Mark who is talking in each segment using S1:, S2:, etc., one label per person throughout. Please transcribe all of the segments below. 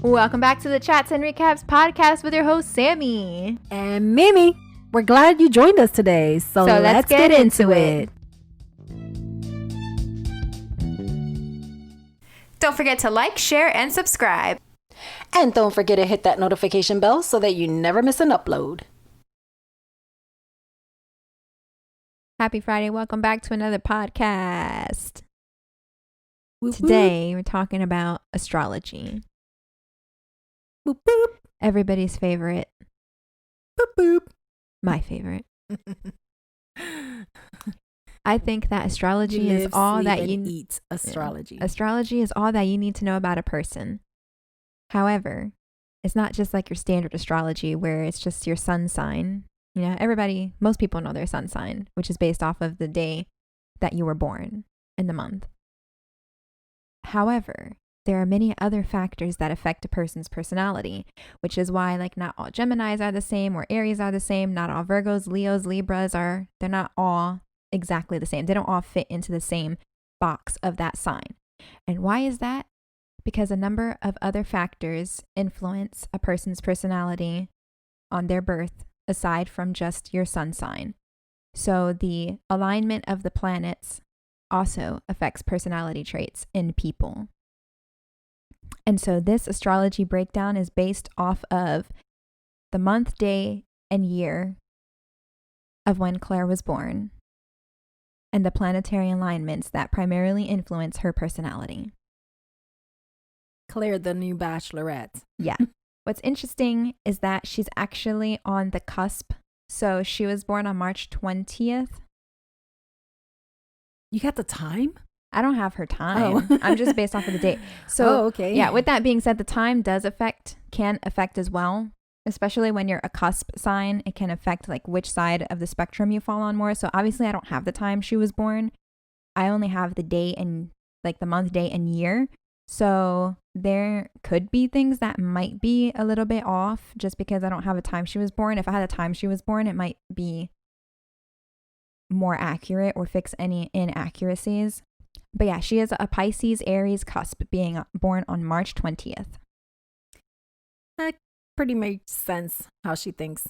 S1: Welcome back to the Chats and Recaps podcast with your host, Sammy.
S2: And Mimi. We're glad you joined us today. So let's get into it.
S1: Don't forget to like, share, and subscribe.
S2: And don't forget to hit that notification bell so that you never miss an upload.
S1: Happy Friday. Welcome back to another podcast.
S2: Whoop,
S1: Today, we're talking about astrology.
S2: whoop, boop,
S1: Everybody's favorite.
S2: boop, boop.
S1: My favorite. I think that astrology
S2: You
S1: is
S2: live,
S1: all
S2: sleep,
S1: that
S2: and
S1: you
S2: eat astrology.
S1: Astrology is all that you need to know about a person. However, it's not just like your standard astrology where it's just your sun sign. You know, most people know their sun sign, which is based off of the day that you were born in the month. However, there are many other factors that affect a person's personality, which is why like not all Geminis are the same or Aries are the same. Not all Virgos, Leos, Libras they're not all exactly the same. They don't all fit into the same box of that sign. And why is that? Because a number of other factors influence a person's personality on their birth aside from just your sun sign. So the alignment of the planets also affects personality traits in people. And so this astrology breakdown is based off of the month, day, and year of when Claire was born and the planetary alignments that primarily influence her personality.
S2: Claire, the new Bachelorette.
S1: Yeah. What's interesting is that she's actually on the cusp. So she was born on March 20th.
S2: You got the time?
S1: I don't have her time.
S2: Oh.
S1: I'm just based off of the date. So,
S2: okay.
S1: Yeah, with that being said, the time can affect as well, especially when you're a cusp sign. It can affect like which side of the spectrum you fall on more. So obviously I don't have the time she was born. I only have the date and like the month, day, and year. So there could be things that might be a little bit off just because I don't have a time she was born. If I had a time she was born, it might be more accurate or fix any inaccuracies. But yeah, she is a Pisces Aries cusp, being born on March 20th.
S2: That pretty makes sense how she thinks.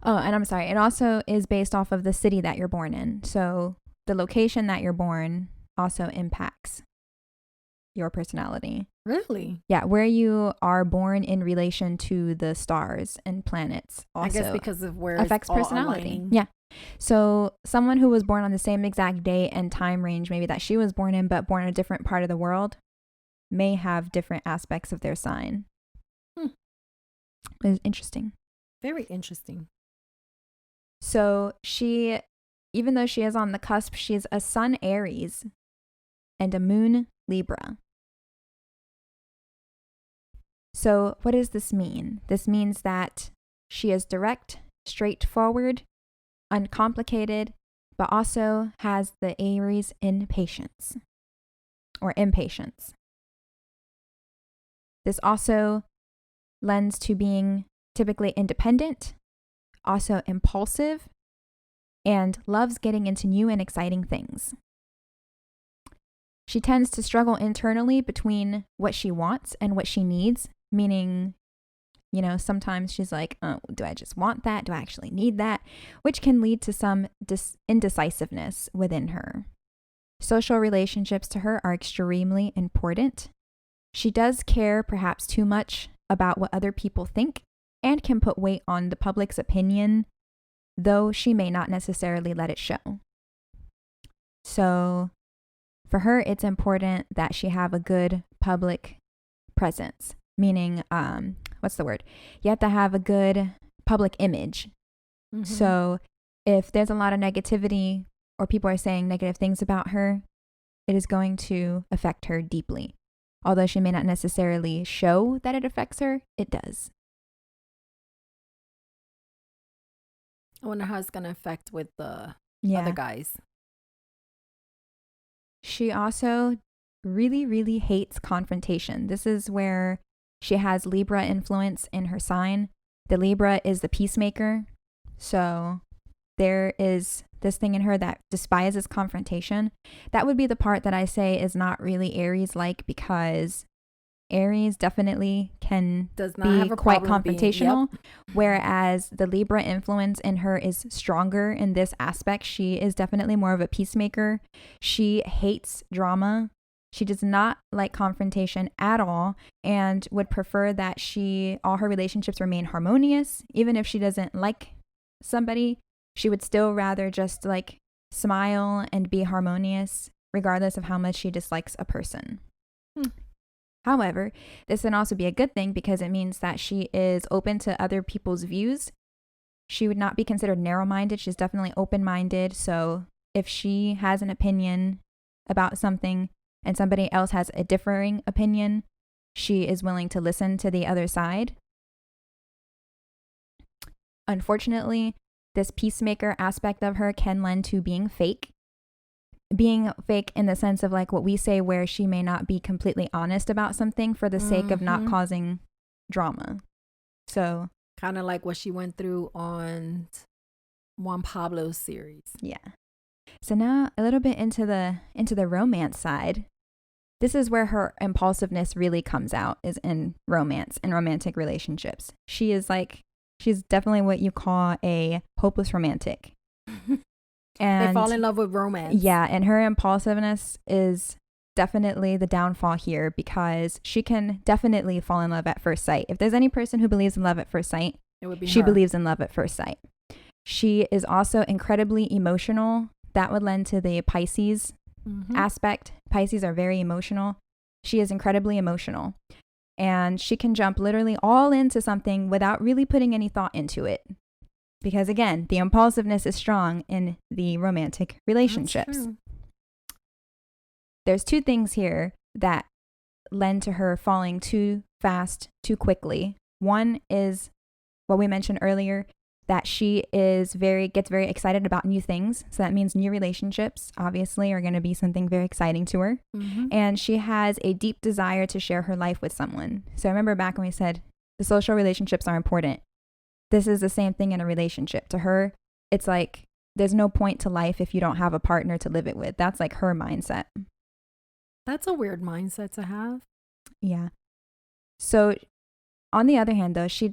S1: Oh, and I'm sorry. It also is based off of the city that you're born in. So the location that you're born also impacts your personality.
S2: Really?
S1: Yeah, where you are born in relation to the stars and planets also
S2: I guess because of where
S1: affects
S2: it's all
S1: personality.
S2: aligning.
S1: Yeah. So someone who was born on the same exact day and time range maybe that she was born in, but born in a different part of the world, may have different aspects of their sign. It's interesting.
S2: Very interesting.
S1: So she, even though she is on the cusp, she's a sun Aries and a moon Libra. So what does this mean? This means that she is direct, straightforward, uncomplicated, but also has the Aries impatience. This also lends to being typically independent, also impulsive, and loves getting into new and exciting things. She tends to struggle internally between what she wants and what she needs, meaning, you know, sometimes she's like, oh, do I just want that? Do I actually need that? Which can lead to some indecisiveness within her. Social relationships to her are extremely important. She does care perhaps too much about what other people think and can put weight on the public's opinion, though she may not necessarily let it show. So for her, it's important that she have a good public presence, meaning, what's the word? You have to have a good public image. Mm-hmm. So if there's a lot of negativity or people are saying negative things about her, it is going to affect her deeply. Although she may not necessarily show that it affects her, it does.
S2: I wonder how it's going to affect with the
S1: Yeah.
S2: other guys.
S1: She also really, really hates confrontation. This is where she has Libra influence in her sign. The Libra is the peacemaker. So there is this thing in her that despises confrontation, that would be the part that I say is not really Aries-like, because Aries definitely can be quite confrontational, whereas the Libra influence in her is stronger in this aspect. She is definitely more of a peacemaker. She hates drama. She does not like confrontation at all, and would prefer that all her relationships remain harmonious. Even if she doesn't like somebody, she would still rather just like smile and be harmonious regardless of how much she dislikes a person. However, this can also be a good thing because it means that she is open to other people's views. She would not be considered narrow-minded. She's definitely open-minded. So if she has an opinion about something and somebody else has a differing opinion, she is willing to listen to the other side. Unfortunately, this peacemaker aspect of her can lend to being fake. Being fake in the sense of like what we say, where she may not be completely honest about something for the sake of not causing drama. So
S2: kind of like what she went through on Juan Pablo's series.
S1: Yeah. So now a little bit into the romance side. This is where her impulsiveness really comes out, is in romance and romantic relationships. She's definitely what you call a hopeless romantic. And
S2: they fall in love with romance.
S1: Yeah, and her impulsiveness is definitely the downfall here, because she can definitely fall in love at first sight. If there's any person who believes in love at first sight,
S2: it would be
S1: she
S2: her.
S1: believes in love at first sight. She is also incredibly emotional. That would lend to the Pisces aspect. Pisces are very emotional. She is incredibly emotional. And she can jump literally all into something without really putting any thought into it. Because again, the impulsiveness is strong in the romantic relationships. There's two things here that lend to her falling too fast, too quickly. One is what we mentioned earlier, that she gets very excited about new things. So that means new relationships, obviously, are going to be something very exciting to her. And she has a deep desire to share her life with someone. So remember back when we said the social relationships are important. This is the same thing in a relationship. To her, it's like there's no point to life if you don't have a partner to live it with. That's like her mindset.
S2: That's a weird mindset to have.
S1: Yeah. So on the other hand, though, she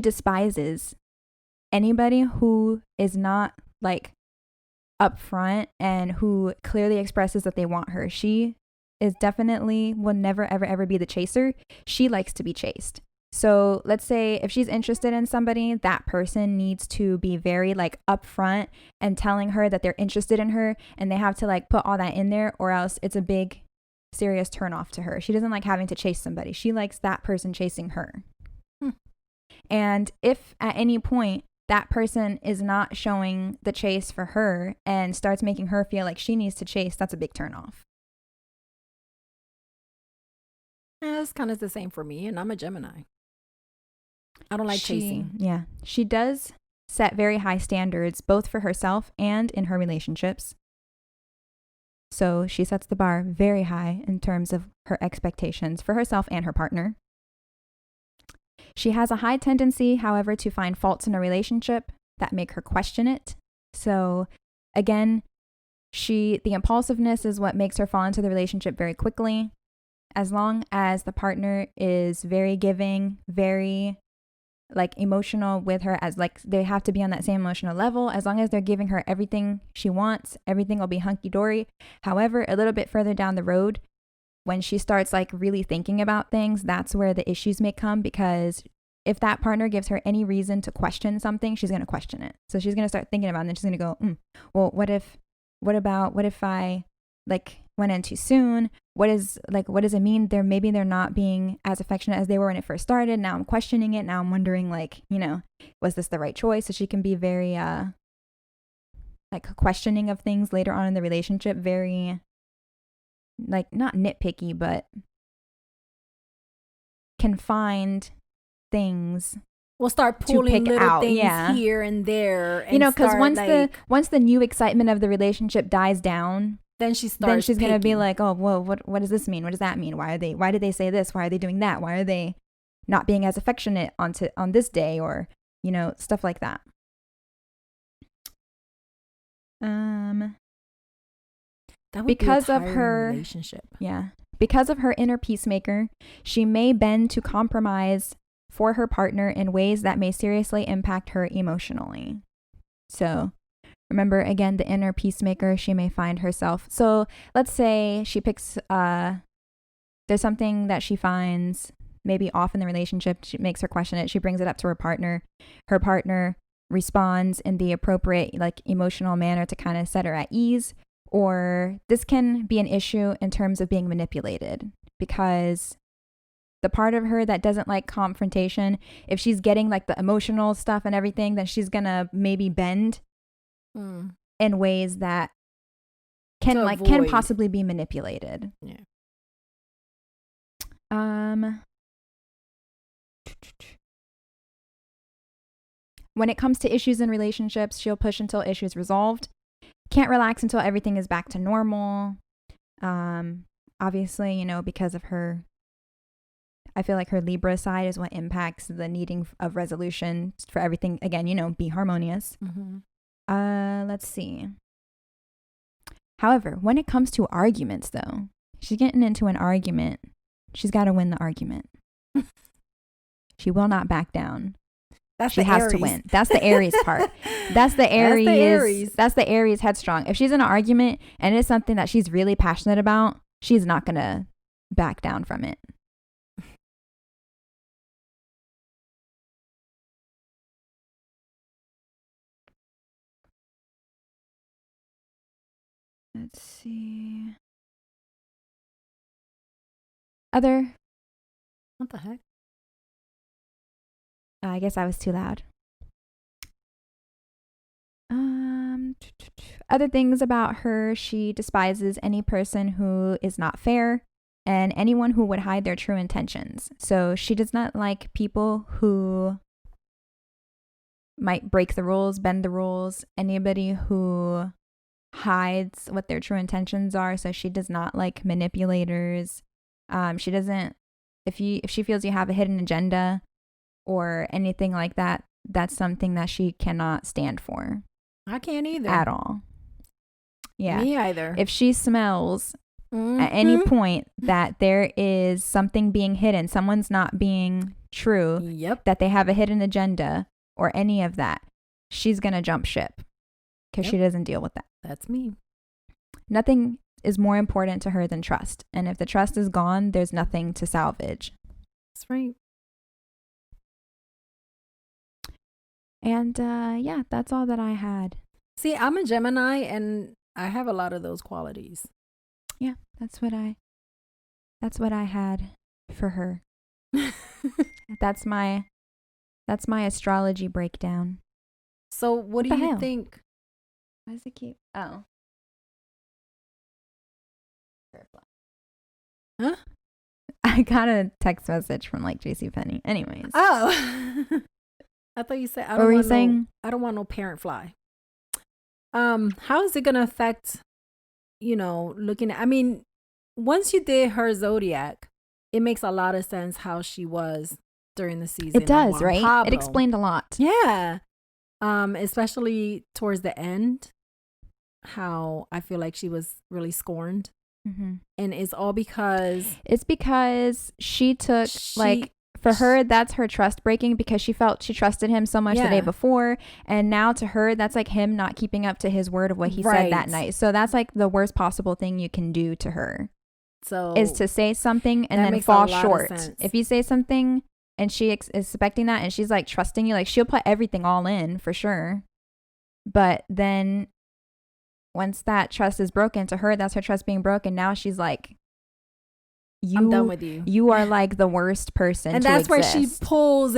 S1: despises anybody who is not like upfront and who clearly expresses that they want her. She is definitely will never, ever be the chaser. She likes to be chased. So let's say if she's interested in somebody, that person needs to be very like upfront and telling her that they're interested in her, and they have to like put all that in there, or else it's a big serious turnoff to her. She doesn't like having to chase somebody. She likes that person chasing her. And if at any point that person is not showing the chase for her and starts making her feel like she needs to chase, that's a big turnoff.
S2: Yeah, it's kind of the same for me, and I'm a Gemini. I don't like chasing.
S1: Yeah. She does set very high standards, both for herself and in her relationships. So she sets the bar very high in terms of her expectations for herself and her partner. She has a high tendency, however, to find faults in a relationship that make her question it. So again, the impulsiveness is what makes her fall into the relationship very quickly. As long as the partner is very giving, very like emotional with her, as like they have to be on that same emotional level. As long as they're giving her everything she wants, everything will be hunky-dory. However, a little bit further down the road, when she starts like really thinking about things, that's where the issues may come, because if that partner gives her any reason to question something, she's going to question it. So she's going to start thinking about it, and then she's going to go, well, what if I like went in too soon? What does it mean? Maybe they're not being as affectionate as they were when it first started. Now I'm questioning it. Now I'm wondering, like, was this the right choice? So she can be very like questioning of things later on in the relationship, very like not nitpicky, but can find things.
S2: We'll start pulling little things here and there, and
S1: because once the new excitement of the relationship dies down,
S2: then she's
S1: gonna be like, oh, whoa, what does this mean? What does that mean? Why did they say this? Why are they doing that? Why are they not being as affectionate on this day, or stuff like that.
S2: That would
S1: because
S2: be a
S1: of her
S2: relationship. That would
S1: because
S2: be a
S1: of her
S2: relationship.
S1: Yeah. Because of her inner peacemaker, she may bend to compromise for her partner in ways that may seriously impact her emotionally. So remember, again, the inner peacemaker, she may find herself. So let's say she picks, there's something that she finds maybe off in the relationship. She makes her question it. She brings it up to her partner. Her partner responds in the appropriate, like, emotional manner to kind of set her at ease. Or this can be an issue in terms of being manipulated, because the part of her that doesn't like confrontation, if she's getting like the emotional stuff and everything, then she's gonna maybe bend in ways that can possibly be manipulated.
S2: Yeah.
S1: When it comes to issues in relationships, she'll push until issues resolved. Can't relax until everything is back to normal. Obviously, you know, because of her, I feel like her Libra side is what impacts the needing of resolution for everything. Again, you know, be harmonious. Let's see. However, when it comes to arguments, though, she's getting into an argument. She's got to win the argument. She will not back down. She has to win. That's the Aries part. That's the Aries. That's the Aries headstrong. If she's in an argument and it's something that she's really passionate about, she's not going to back down from it. Let's see. Other.
S2: What the heck?
S1: I guess I was too loud. Other things about her: she despises any person who is not fair and anyone who would hide their true intentions. So she does not like people who might break the rules, bend the rules, anybody who hides what their true intentions are. So she does not like manipulators. She doesn't, if she feels you have a hidden agenda or anything like that, that's something that she cannot stand for.
S2: I can't either.
S1: At all. Yeah.
S2: Me either.
S1: If she smells at any point that there is something being hidden, someone's not being true, that they have a hidden agenda or any of that, she's going to jump ship because she doesn't deal with that.
S2: That's me.
S1: Nothing is more important to her than trust. And if the trust is gone, there's nothing to salvage.
S2: That's right.
S1: And yeah, that's all that I had.
S2: See, I'm a Gemini and I have a lot of those qualities.
S1: Yeah, that's what I had for her. That's my astrology breakdown.
S2: So what do you think?
S1: Why does it keep? Oh.
S2: Huh?
S1: I got a text message from like JCPenney. Anyways.
S2: Oh. I thought you said I don't want no parent fly. How is it gonna affect, looking at, I mean, once you did her zodiac, it makes a lot of sense how she was during the season.
S1: It does, right?
S2: Pablo.
S1: It explained a lot.
S2: Yeah. Especially towards the end, how I feel like she was really scorned.
S1: Mm-hmm.
S2: And it's all because
S1: she took for her, that's her trust breaking, because she felt she trusted him so much the day before. And now to her, that's like him not keeping up to his word of what he said that night. So that's like the worst possible thing you can do to her. So is to say something and then fall short. If you say something and she is expecting that and she's like trusting you, like she'll put everything all in for sure. But then once that trust is broken, to her, that's her trust being broken. Now she's like, I'm done with you. You are like the worst person.
S2: And that's where she pulls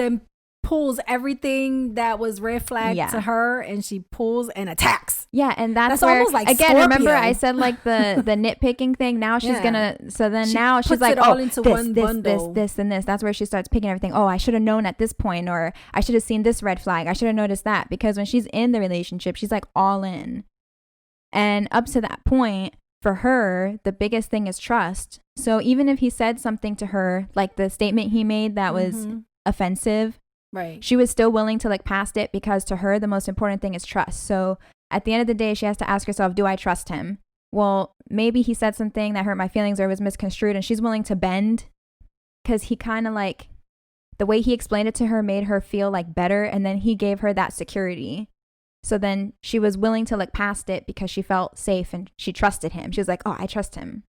S2: everything that was red flag to her, and she pulls and attacks.
S1: Yeah, and that's where,
S2: almost like
S1: again,
S2: Scorpio.
S1: Remember I said like the nitpicking thing. Now she's gonna. So then now she's like,
S2: all into one bundle.
S1: This, and this. That's where she starts picking everything. Oh, I should have known at this point, or I should have seen this red flag. I should have noticed that, because when she's in the relationship, she's like all in. And up to that point, for her, the biggest thing is trust. So even if he said something to her, like the statement he made that was offensive, right, she was still willing to like past it, because to her, the most important thing is trust. So at the end of the day, she has to ask herself, do I trust him? Well, maybe he said something that hurt my feelings or was misconstrued, and she's willing to bend because he kind of like, the way he explained it to her made her feel like better, and then he gave her that security. So then she was willing to look past it because she felt safe and she trusted him. She was like, oh, I trust him.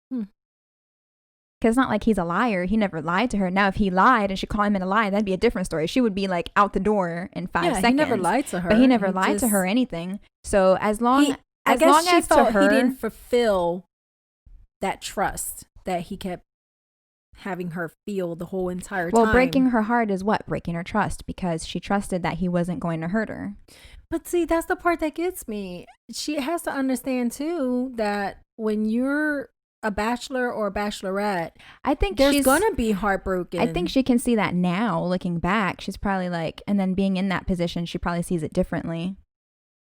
S1: Because it's not like he's a liar. He never lied to her. Now, if he lied and she caught him in a lie, that'd be a different story. She would be like out the door in 5 seconds.
S2: He never lied to her.
S1: But he never lied to her anything. So as long as
S2: she felt
S1: to her,
S2: he didn't fulfill that trust that he kept having her feel the whole entire time.
S1: Well, breaking her heart is what? Breaking her trust, because she trusted that he wasn't going to hurt her.
S2: But see, that's the part that gets me. She has to understand too that when you're a bachelor or a bachelorette,
S1: I think
S2: there's gonna be heartbroken.
S1: I think she can see that now, looking back. She's probably like, and then being in that position, she probably sees it differently.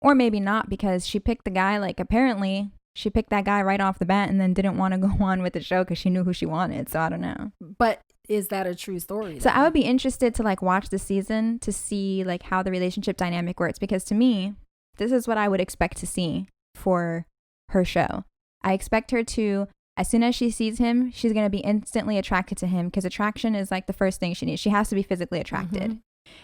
S1: Or maybe not, because she picked the guy, like apparently she picked that guy right off the bat and then didn't want to go on with the show because she knew who she wanted. So I don't know.
S2: But is that a true story?
S1: So I would be interested to like watch the season to see like how the relationship dynamic works, because to me, this is what I would expect to see for her show. I expect her to, as soon as she sees him, she's going to be instantly attracted to him, because attraction is like the first thing she needs. She has to be physically attracted.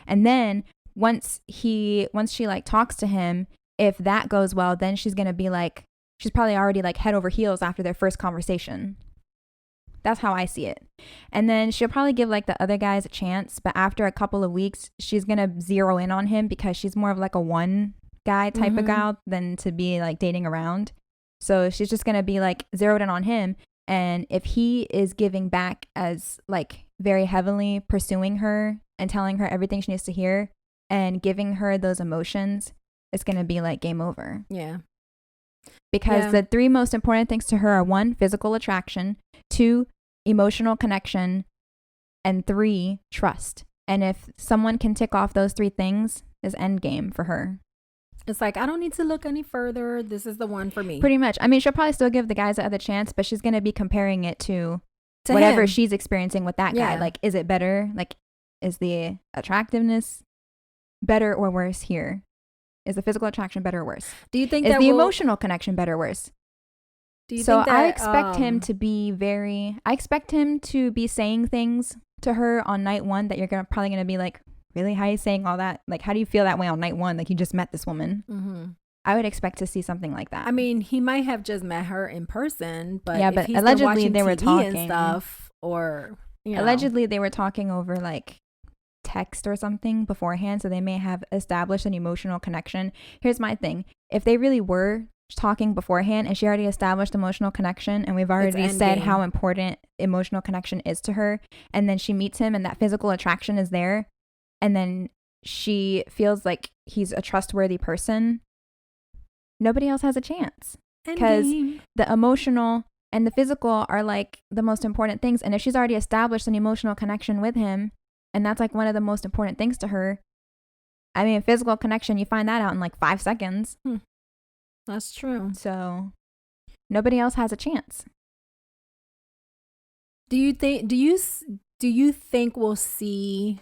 S1: And then once she like talks to him, if that goes well, then she's going to be like, she's probably already like head over heels after their first conversation. That's how I see it. And then she'll probably give like the other guys a chance, but after a couple of weeks, she's going to zero in on him, because she's more of like a one guy type of gal than to be like dating around. So she's just going to be like zeroed in on him. And if he is giving back as like very heavily pursuing her and telling her everything she needs to hear and giving her those emotions, it's going to be like game over.
S2: Yeah.
S1: Because the 3 most important things to her are 1, physical attraction, 2, emotional connection, and 3, trust. And if someone can tick off those 3 things, is end game for her.
S2: It's like, I don't need to look any further. This is the one for me.
S1: Pretty much. I mean, she'll probably still give the guys the other chance, but she's going to be comparing it to whatever she's experiencing with that guy. Like, is it better? Like, is the attractiveness better or worse here? Is the physical attraction better or worse?
S2: Do you think
S1: is the emotional connection better or worse?
S2: Do you think that,
S1: I expect him to be I expect him to be saying things to her on night 1 that you're probably going to be like, really? How are you saying all that? Like, how do you feel that way on night 1? Like, you just met this woman. I would expect to see something like that.
S2: I mean, he might have just met her in person, but
S1: yeah, but allegedly they were talking
S2: and stuff, or
S1: allegedly they were talking over like text or something beforehand, so they may have established an emotional connection. Here's my thing: if they really were talking beforehand and she already established emotional connection, and we've already said how important emotional connection is to her, and then she meets him and that physical attraction is there, and then she feels like he's a trustworthy person, nobody else has a chance, because the emotional and the physical are like the most important things. And if she's already established an emotional connection with him, and that's like one of the most important things to her, I mean, physical connection, you find that out in like 5 seconds.
S2: That's true.
S1: So nobody else has a chance.
S2: Do you think we'll see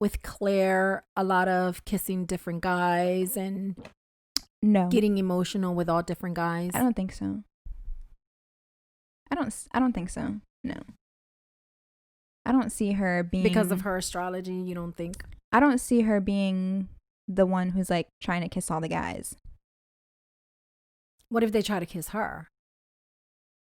S2: with Claire a lot of kissing different guys and getting emotional with all different guys?
S1: I don't think so. I don't think so. No. I don't see her being,
S2: because of her astrology, you don't think?
S1: I don't see her being the one who's like trying to kiss all the guys.
S2: What if they try to kiss her?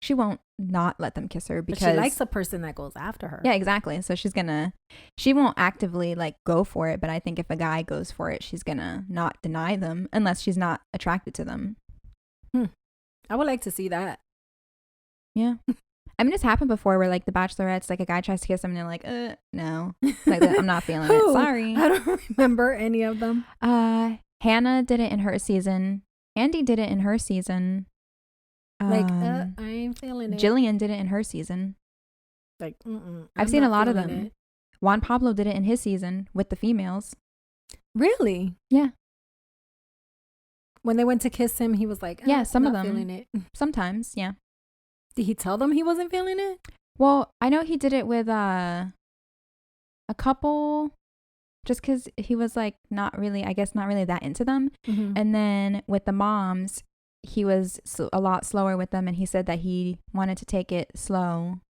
S1: She won't not let them kiss her, because
S2: but she likes a person that goes after her.
S1: Yeah, exactly. So she won't actively like go for it, but I think if a guy goes for it, she's gonna not deny them unless she's not attracted to them.
S2: I would like to see that.
S1: Yeah. I mean, it's happened before where like the Bachelorettes, like a guy tries to kiss them and they're like, no, like I'm not feeling it. Sorry.
S2: I don't remember any of them.
S1: Hannah did it in her season. Andy did it in her season.
S2: I ain't feeling it.
S1: Jillian did it in her season.
S2: Like,
S1: I've seen a lot of them. Juan Pablo did it in his season with the females.
S2: Really?
S1: Yeah.
S2: When they went to kiss him, he was like,
S1: yeah, some of them.
S2: Feeling it.
S1: Sometimes, yeah.
S2: Did he tell them he wasn't feeling it?
S1: Well, I know he did it with a couple. just because he was like not really that into them. And then with the moms, he was a lot slower with them, and he said that he wanted to take it slow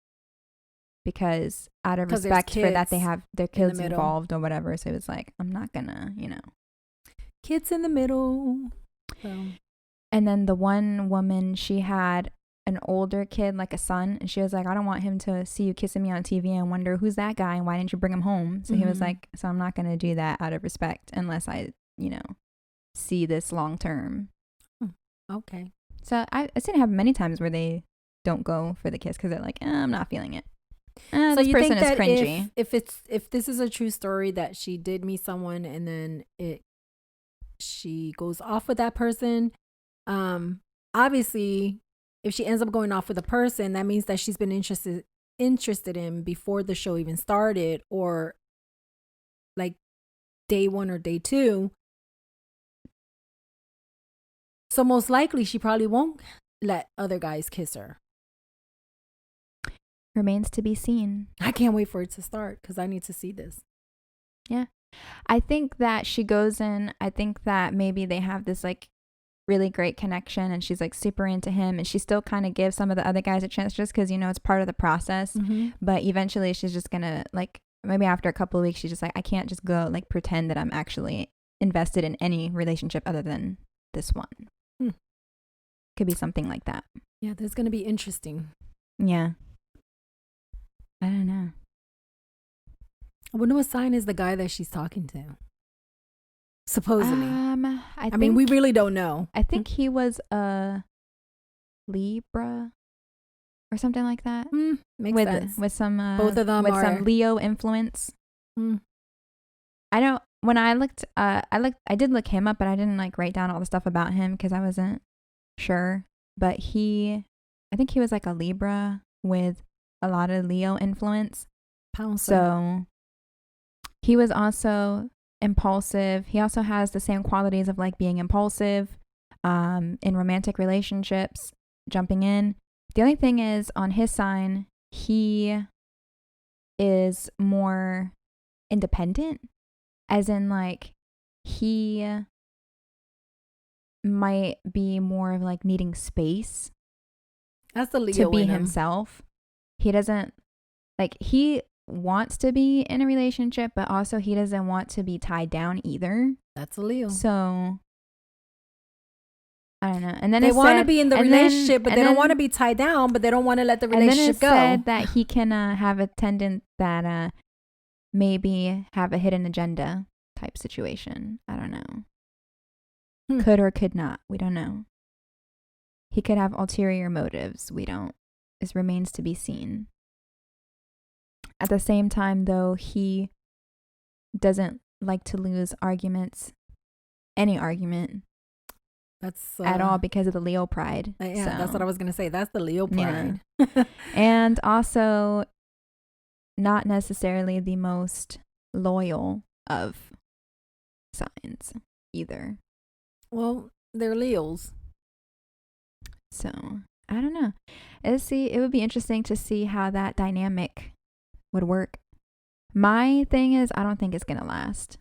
S1: because out of respect for that they have their kids involved or whatever. So he was like, I'm not gonna,
S2: kids in the middle. So.
S1: And then the one woman, she had an older kid, like a son, and she was like, I don't want him to see you kissing me on TV and wonder who's that guy and why didn't you bring him home. So he was like, so I'm not gonna do that out of respect unless I see this long term.
S2: Okay.
S1: So I've seen it happen many times where they don't go for the kiss because they're like, I'm not feeling it.
S2: So
S1: this
S2: you
S1: person
S2: think that
S1: is cringy.
S2: if this is a true story that she did meet someone and then she goes off with that person, obviously if she ends up going off with a person, that means that she's been interested in before the show even started, or like day 1 or day 2. So most likely she probably won't let other guys kiss her.
S1: Remains to be seen.
S2: I can't wait for it to start because I need to see this.
S1: Yeah. I think that she goes in, I think that maybe they have this like really great connection and she's like super into him, and she still kind of gives some of the other guys a chance just because, it's part of the process. But eventually she's just going to like, maybe after a couple of weeks, she's just like, I can't just go like pretend that I'm actually invested in any relationship other than this one. Could be something like that.
S2: Yeah, that's going to be interesting.
S1: Yeah. I don't know.
S2: I wonder what sign is the guy that she's talking to. Supposedly. I mean, we really don't know.
S1: I think he was a Libra or something like that.
S2: Makes sense.
S1: With some
S2: both of them
S1: with
S2: are
S1: some Leo influence. I don't. When I looked, I did look him up, but I didn't like write down all the stuff about him because I wasn't sure. But I think he was like a Libra with a lot of Leo influence.
S2: Pouncer.
S1: So he was also impulsive. He also has the same qualities of like being impulsive in romantic relationships, jumping in. The only thing is on his sign, he is more independent, as in like he might be more of like needing space.
S2: That's the Leo
S1: to be himself. He doesn't like, he wants to be in a relationship, but also he doesn't want to be tied down either.
S2: That's a Leo.
S1: So I don't know. And then
S2: they want to be in the relationship, but they don't want to be tied down, but they don't want to let the relationship go.
S1: And then it said that he can have a tendency that maybe have a hidden agenda type situation. I don't know. Could or could not. We don't know. He could have ulterior motives. We don't. This remains to be seen. At the same time, though, he doesn't like to lose any argument.
S2: That's
S1: at all because of the Leo pride.
S2: Yeah, so. That's what I was going to say. That's the Leo pride.
S1: Yeah. And also not necessarily the most loyal of signs either.
S2: Well, they're Leos.
S1: So, I don't know. It would be interesting to see how that dynamic would work. My thing is, I don't think it's going to last.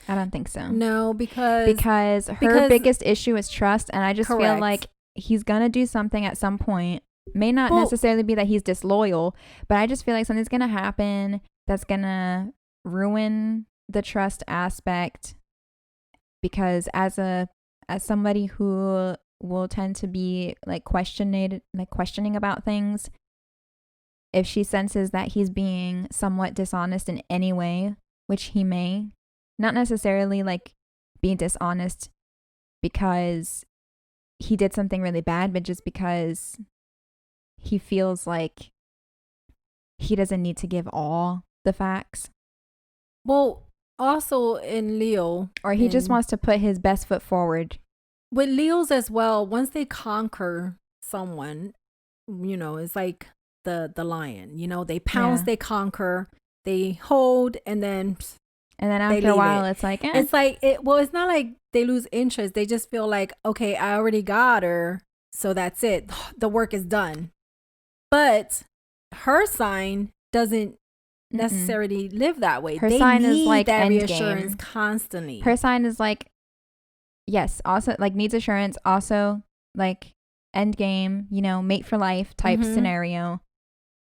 S1: I don't think so.
S2: No, because
S1: her biggest issue is trust, and I just feel like he's gonna do something at some point. May not necessarily be that he's disloyal, but I just feel like something's gonna happen that's gonna ruin the trust aspect. Because as somebody who will tend to be like questioning about things, if she senses that he's being somewhat dishonest in any way, which he may. Not necessarily like being dishonest because he did something really bad, but just because he feels like he doesn't need to give all the facts.
S2: Well, also in Leo.
S1: Or he just wants to put his best foot forward.
S2: With Leos as well, once they conquer someone, it's like the lion. They pounce, they conquer, they hold, and then
S1: after a while, it's like,
S2: It's like, it's not like they lose interest. They just feel like, okay, I already got her. So that's it. The work is done. But her sign doesn't necessarily live that way.
S1: Her
S2: they
S1: sign
S2: need
S1: is like
S2: that
S1: end
S2: reassurance
S1: game.
S2: constantly.
S1: Her sign is like, yes, also like needs assurance, also like end game, you know, mate for life type scenario.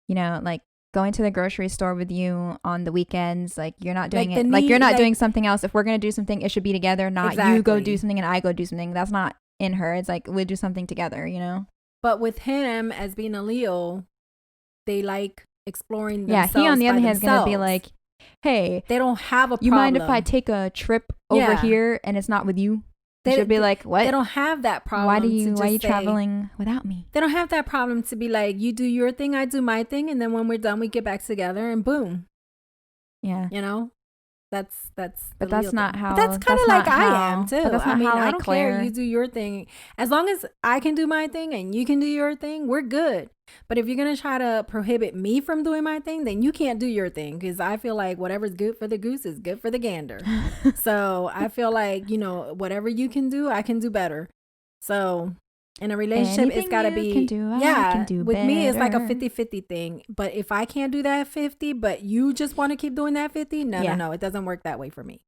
S1: You know, like going to the grocery store with you on the weekends, like you're not doing it, like you're not doing something else. If we're gonna do something, it should be together, not you go do something and I go do something. That's not in her. It's like we'll do something together, you know.
S2: But with him as being a Leo, they like exploring themselves.
S1: Yeah, he on the other hand is gonna be like, hey,
S2: they don't have a problem.
S1: You mind if I take a trip over here and it's not with you? They should be like, what?
S2: They don't have that problem.
S1: Why are you traveling without me?
S2: They don't have that problem to be like, you do your thing, I do my thing, and then when we're done, we get back together and boom.
S1: Yeah.
S2: You know? But
S1: that's not how.
S2: But that's kind of like I am too.
S1: But that's not how,
S2: I don't care. You do your thing. As long as I can do my thing and you can do your thing, we're good. But if you're gonna try to prohibit me from doing my thing, then you can't do your thing, because I feel like whatever's good for the goose is good for the gander. So I feel like, you know, whatever you can do, I can do better. So in a relationship, it's got to be, with me, it's like a 50-50 thing. But if I can't do that 50, but you just want to keep doing that 50, no, it doesn't work that way for me.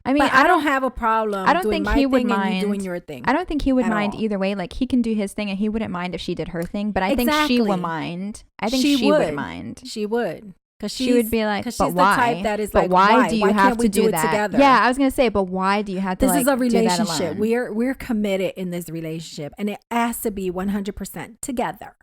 S1: I mean,
S2: I don't have a problem.
S1: I don't think he would mind
S2: doing your thing.
S1: I don't think he would mind either way. Like, he can do his thing and he wouldn't mind if she did her thing. But I think she would mind. I think she would mind.
S2: She would. Because
S1: she would be like, but
S2: she's
S1: why?
S2: The type that is
S1: but
S2: like,
S1: why do you have to do
S2: it
S1: that
S2: together?
S1: Yeah, I was gonna say, but why do you have to?
S2: This is a relationship.
S1: Do that alone?
S2: We're committed in this relationship, and it has to be 100% together.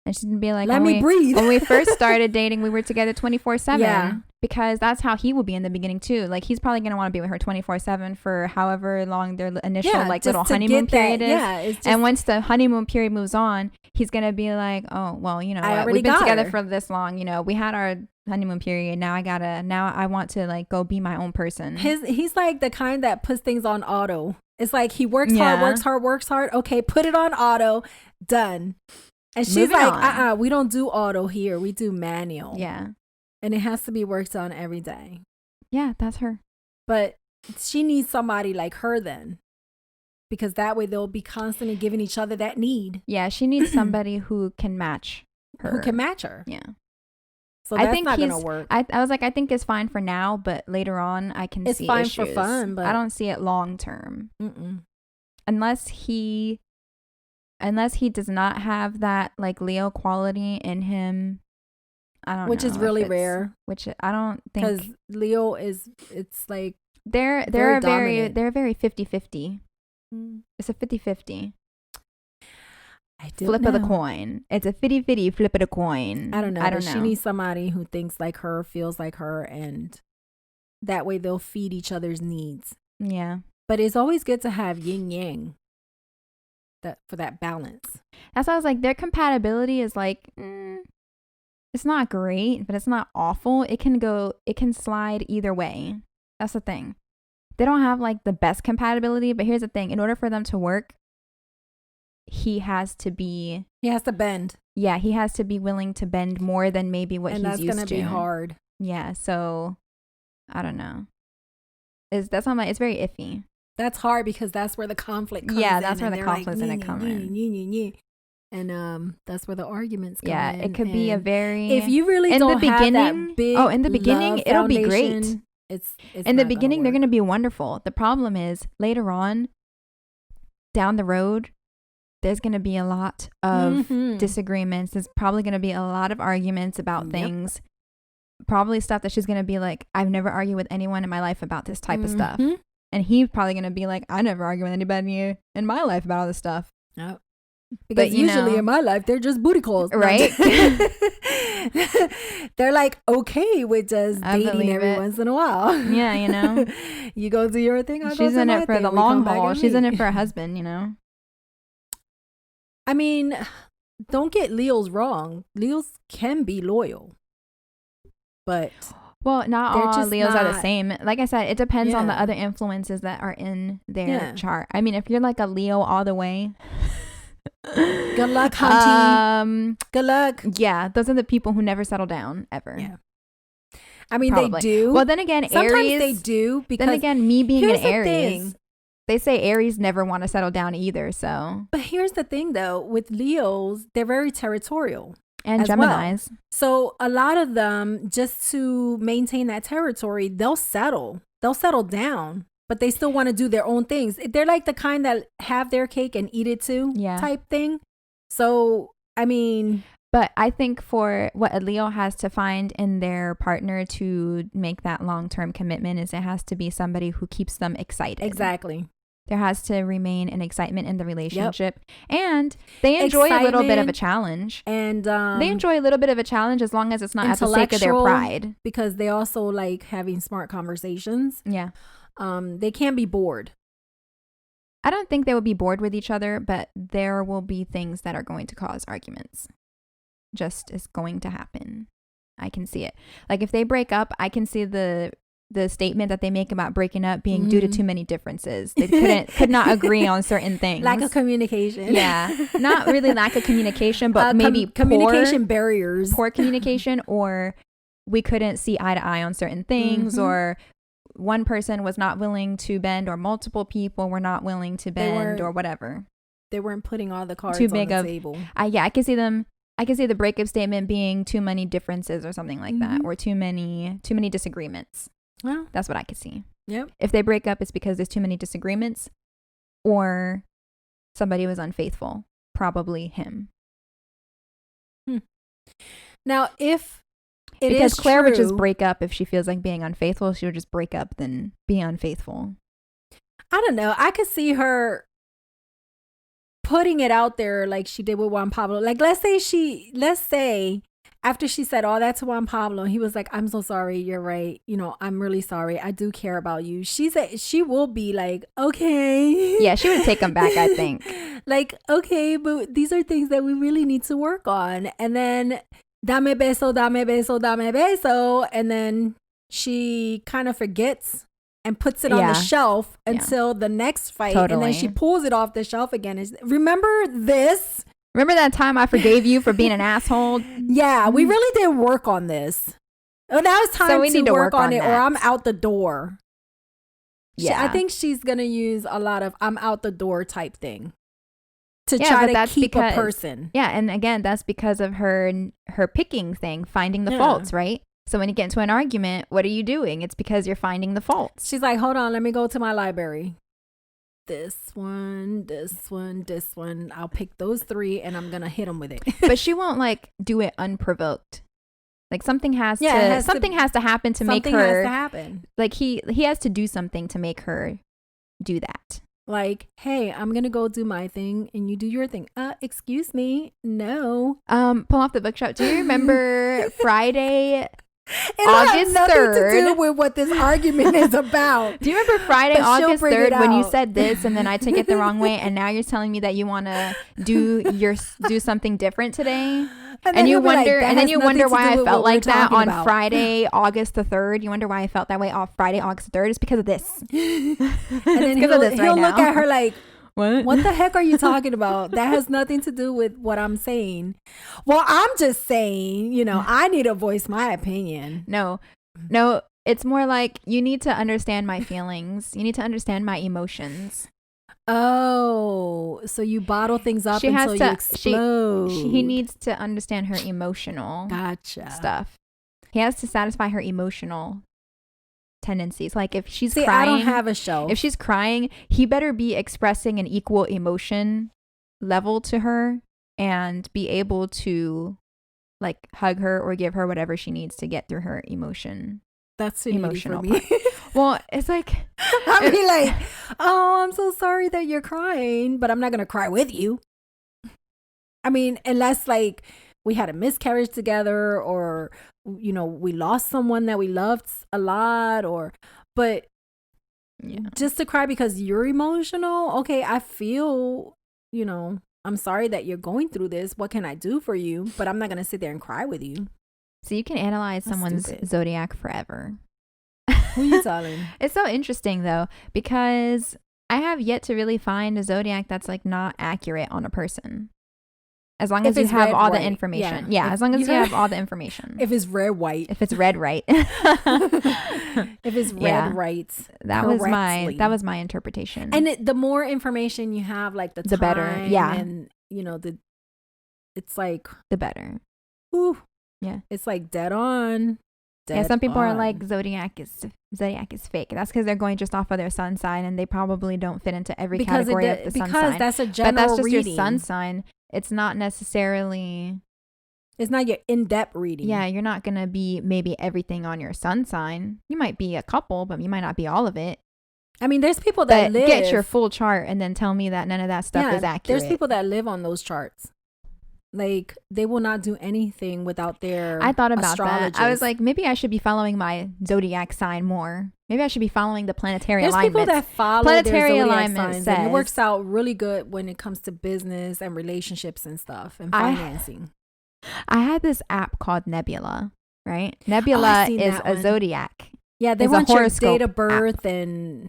S1: And she'd be like,
S2: let me breathe.
S1: When we first started dating, we were together 24/7.
S2: Yeah.
S1: Because that's how he will be in the beginning too. Like, he's probably gonna want to be with her 24/7 for however long their initial little honeymoon period is. Yeah, and once the honeymoon period moves on, he's gonna be like, oh well, you know, we've been together for this long. You know, we had our honeymoon period. Now I want to like go be my own person.
S2: He's like the kind that puts things on auto. It's like he works hard. Okay, put it on auto. Done. And she's like, we don't do auto here. We do manual.
S1: Yeah.
S2: And it has to be worked on every day.
S1: Yeah, that's her.
S2: But she needs somebody like her then. Because that way they'll be constantly giving each other that need.
S1: Yeah, she needs somebody who can match her.
S2: Who can match her.
S1: Yeah.
S2: So that's not going to work.
S1: I was like, I think it's fine for now, but later on I can see issues.
S2: It's fine for fun, but
S1: I don't see it long term. Unless he does not have that like Leo quality in him. I don't know.
S2: Which is really rare.
S1: Which I don't think.
S2: Because Leo it's like
S1: they're very 50-50. It's a 50-50. Flip of the coin. It's a 50-50 flip of the coin.
S2: I don't know. She needs somebody who thinks like her, feels like her, and that way they'll feed each other's needs.
S1: Yeah.
S2: But it's always good to have yin yang. For that balance.
S1: That's why I was like, their compatibility is like, it's not great, but it's not awful. It can slide either way. That's the thing. They don't have like the best compatibility, but here's the thing. In order for them to work, he has to
S2: bend.
S1: Yeah, he has to be willing to bend more than maybe what he's used to. And
S2: that's going to be hard.
S1: Yeah, so I don't know. That's not it's very iffy.
S2: That's hard because that's where the conflict comes in.
S1: Yeah, that's where the conflict's going to come in.
S2: And that's where the arguments come in.
S1: Yeah, it could be a very...
S2: If you really don't have that big
S1: in the beginning, it'll be great.
S2: It's
S1: in the beginning, they're going to be wonderful. The problem is, later on, down the road, there's going to be a lot of disagreements. There's probably going to be a lot of arguments about things. Probably stuff that she's going to be like, I've never argued with anyone in my life about this type of stuff. And he's probably going to be like, I never argue with anybody in my life about all this stuff.
S2: No. Because usually in my life, they're just booty calls.
S1: Right?
S2: They're like, okay with just dating every once in a while.
S1: Yeah, you know.
S2: You go do your thing,
S1: She's in it for the long haul. She's in it for a husband, you know.
S2: I mean, don't get Leos wrong. Leos can be loyal. But...
S1: Well, not all Leos are the same. Like I said, it depends on the other influences that are in their chart. I mean, if you're like a Leo all the way...
S2: Good luck, hunty. Good luck.
S1: Yeah, those are the people who never settle down, ever.
S2: Yeah. I mean, they do.
S1: Well, then again,
S2: sometimes
S1: Aries...
S2: they do. Because
S1: then again, me being an Aries... They say Aries never want to settle down either, so...
S2: But here's the thing, though. With Leos, they're very territorial.
S1: And Geminis.
S2: Well. So a lot of them, just to maintain that territory, they'll settle down, but they still want to do their own things. They're like the kind that have their cake and eat it too, type thing. So, I mean,
S1: but I think for what a Leo has to find in their partner to make that long-term commitment is it has to be somebody who keeps them excited.
S2: Exactly.
S1: There has to remain an excitement in the relationship. Yep. And they enjoy a little bit of a challenge. And they enjoy a little bit of a challenge as long as it's not at the sake of their pride.
S2: Because they also like having smart conversations.
S1: Yeah.
S2: They can be bored.
S1: I don't think they will be bored with each other, but there will be things that are going to cause arguments. Just is going to happen. I can see it. Like if they break up, I can see the statement that they make about breaking up being due to too many differences. They could not agree on certain things.
S2: Lack of communication.
S1: Yeah. Not really lack of communication, but maybe
S2: communication barriers.
S1: Poor communication, or we couldn't see eye to eye on certain things, or one person was not willing to bend, or multiple people were not willing to bend, or whatever.
S2: They weren't putting all the cards on the table.
S1: I can see them. I can see the breakup statement being too many differences or something like that, or too many disagreements. Well, that's what I could see.
S2: Yep.
S1: If they break up, it's because there's too many disagreements, or somebody was unfaithful. Probably him.
S2: Now, if it
S1: because
S2: is
S1: Claire
S2: true,
S1: would just break up if she feels like being unfaithful. She would just break up than be unfaithful.
S2: I don't know. I could see her putting it out there like she did with Juan Pablo. Like, let's say after she said all that to Juan Pablo, he was like, I'm so sorry. You're right. You know, I'm really sorry. I do care about you. She will be like, okay.
S1: Yeah, she would take him back, I think.
S2: Like, okay, but these are things that we really need to work on. And then, dame beso, dame beso, dame beso. And then she kind of forgets and puts it on the shelf until the next fight. Totally. And then she pulls it off the shelf again. Remember this?
S1: Remember that time I forgave you for being an asshole?
S2: Yeah, we really did work on this. Oh, now it's time to work on it, or I'm out the door. Yeah. I think she's going to use a lot of I'm out the door type thing to try to keep a person.
S1: Yeah, and again, that's because of her picking thing, finding the faults, right? So when you get into an argument, what are you doing? It's because you're finding the faults.
S2: She's like, hold on, let me go to my library. This one, this one, this one. I'll pick those three and I'm going to hit them with it.
S1: But she won't like do it unprovoked. Like something has to happen to make her. Something has to happen. Like he has to do something to make her do that.
S2: Like, hey, I'm going to go do my thing and you do your thing. Excuse me. No.
S1: Pull off the bookshelf. Do you remember Friday,
S2: It August 3rd. To do with what this argument is about.
S1: Do you remember Friday, August 3rd, when you said this and then I took it the wrong way, and now you're telling me that you want to do something different today? And you wonder, why I felt like that on Friday, August the 3rd. You wonder why I felt that way on Friday, August 3rd. It's because of this.
S2: And then he'll look at her like, what the heck are you talking about? That has nothing to do with what I'm saying. Well, I'm just saying, I need to voice my opinion.
S1: No, it's more like you need to understand my feelings. You need to understand my emotions.
S2: Oh, so you bottle things up until you explode.
S1: He needs to understand her emotional stuff. He has to satisfy her emotional tendencies. Like if she's crying,
S2: I don't have a show.
S1: If she's crying, he better be expressing an equal emotion level to her and be able to like hug her or give her whatever she needs to get through her emotion.
S2: That's emotional for me.
S1: Well, it's like
S2: I'll be like, oh, I'm so sorry that you're crying, but I'm not gonna cry with you. I mean, unless like we had a miscarriage together, or we lost someone that we loved a lot, but just to cry because you're emotional. Okay, I feel, I'm sorry that you're going through this. What can I do for you? But I'm not going to sit there and cry with you.
S1: So you can analyze someone's zodiac forever.
S2: Who are you telling?
S1: It's so interesting though, because I have yet to really find a zodiac that's like not accurate on a person. As long as you have all the information. Yeah, as long as you have all the information.
S2: If it's red, white.
S1: If it's red, right.
S2: If it's red, right.
S1: That was my interpretation.
S2: And the more information you have, like the time,
S1: better. Yeah.
S2: And it's like
S1: the better.
S2: Ooh.
S1: Yeah.
S2: It's like dead on.
S1: Yeah, some people are like zodiac is fake. That's because they're going just off of their sun sign, and they probably don't fit into every category of the sun sign.
S2: Because that's a general
S1: but that's just
S2: reading.
S1: your sun sign. It's not necessarily.
S2: It's not your in-depth reading.
S1: Yeah, you're not gonna be maybe everything on your sun sign. You might be a couple, but you might not be all of it.
S2: I mean, there's people that live.
S1: Get your full chart and then tell me that none of that stuff is accurate.
S2: There's people that live on those charts. Like, they will not do anything without their
S1: I thought about that. I was like, maybe I should be following my zodiac sign more. Maybe I should be following the planetary alignments.
S2: There's people that follow
S1: planetary
S2: their
S1: alignment
S2: zodiac signs, and it works out really good when it comes to business and relationships and stuff and financing.
S1: I had this app called Nebula, right? Nebula is a zodiac.
S2: Yeah, they want your date of birth and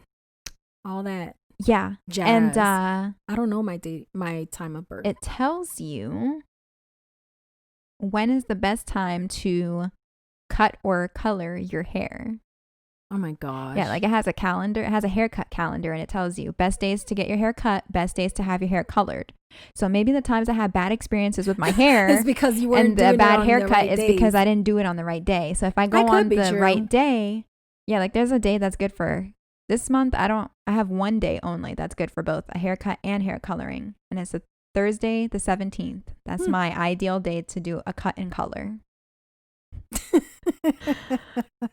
S2: all that.
S1: Yeah.
S2: Jazz.
S1: And
S2: I don't know my time of birth.
S1: It tells you when is the best time to cut or color your hair.
S2: Oh my gosh.
S1: Yeah, like it has a calendar. It has a haircut calendar, and it tells you best days to get your hair cut, best days to have your hair colored. So maybe the times I had bad experiences with my hair
S2: is because you weren't
S1: doing it on the right days. And the bad haircut is because I didn't do it on the right day. So if I go on the right day, yeah, like there's a day that's good for this month. I have one day only that's good for both a haircut and hair coloring, and it's a Thursday the 17th. That's my ideal day to do a cut and color.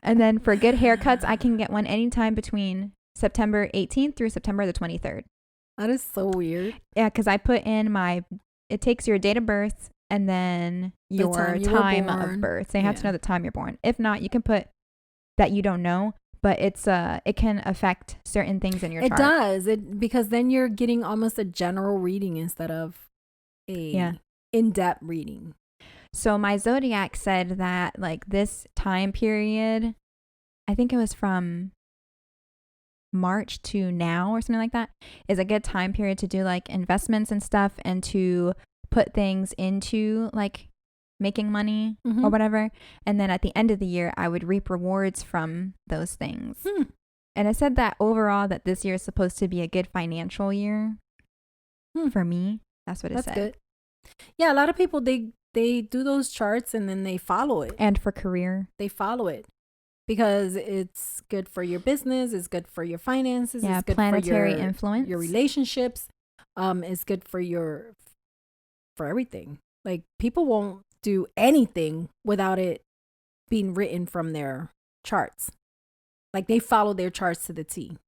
S1: And then for good haircuts, I can get one anytime between September 18th through September the 23rd.
S2: That is so weird.
S1: Yeah, because I put in it takes your date of birth and then your time of birth. So you have to know the time you're born. If not, you can put that you don't know, but it can affect certain things in your chart.
S2: It does. Because then you're getting almost a general reading instead of a in-depth reading.
S1: So my zodiac said that like this time period, I think it was from March to now or something like that, is a good time period to do like investments and stuff and to put things into like making money or whatever. And then at the end of the year, I would reap rewards from those things. And it said that overall that this year is supposed to be a good financial year for me. That's what it said. That's good.
S2: Yeah, a lot of people, they do those charts and then they follow it.
S1: And for career.
S2: They follow it because it's good for your business. It's good for your finances.
S1: Yeah,
S2: it's good
S1: planetary
S2: for
S1: influence.
S2: Your relationships. It's good for everything. Like people won't do anything without it being written from their charts. Like they follow their charts to the T.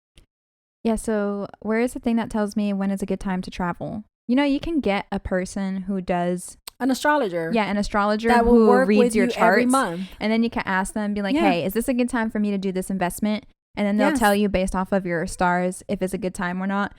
S1: Yeah, so where is the thing that tells me when is a good time to travel? You know, you can get a person who does
S2: an astrologer.
S1: Yeah, an astrologer that will work reads with your charts every month. And then you can ask them, be like, hey, is this a good time for me to do this investment? And then they'll tell you based off of your stars if it's a good time or not.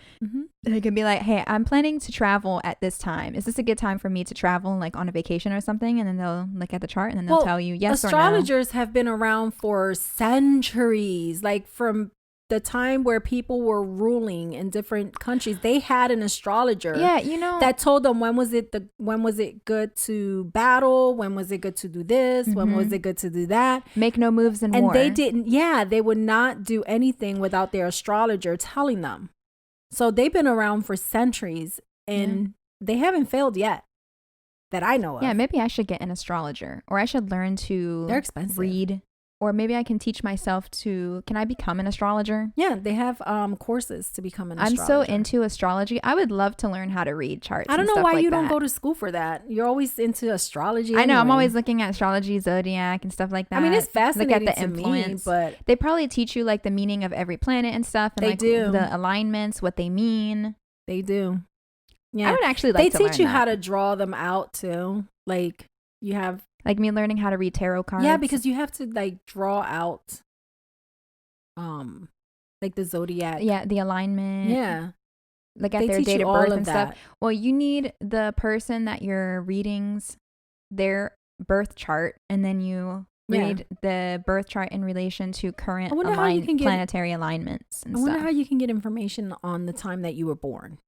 S1: They can be like, hey, I'm planning to travel at this time. Is this a good time for me to travel like on a vacation or something? And then they'll look at the chart and then they'll tell you yes or no.
S2: Astrologers have been around for centuries, like from the time where people were ruling in different countries. They had an astrologer that told them when was it good to battle, when was it good to do this, when was it good to do that,
S1: make no moves in war.
S2: And they would not do anything without their astrologer telling them. So they've been around for centuries and they haven't failed yet that I know of.
S1: Yeah, maybe I should get an astrologer, or I should learn to read. Or maybe I can teach myself can I become an astrologer?
S2: Yeah, they have courses to become an astrologer.
S1: I'm so into astrology. I would love to learn how to read charts.
S2: I don't know why you don't go to school for that. You're always into astrology anyway.
S1: I know. I'm always looking at astrology, zodiac, and stuff like that.
S2: I mean, it's fascinating
S1: Look at the influence.
S2: Me, but
S1: they probably teach you like the meaning of every planet and stuff. And
S2: they do.
S1: The alignments, what they mean.
S2: They do. Yeah.
S1: I would actually like to learn that.
S2: They teach you how to draw them out too. Like you have...
S1: Like me learning how to read tarot cards.
S2: Yeah, because you have to like draw out like the zodiac.
S1: Yeah, the alignment.
S2: Yeah.
S1: Like at their date of birth and stuff. Well, you need the person that you're reading's their birth chart, and then you read the birth chart in relation to current planetary alignments and stuff.
S2: I wonder how you can get information on the time that you were born.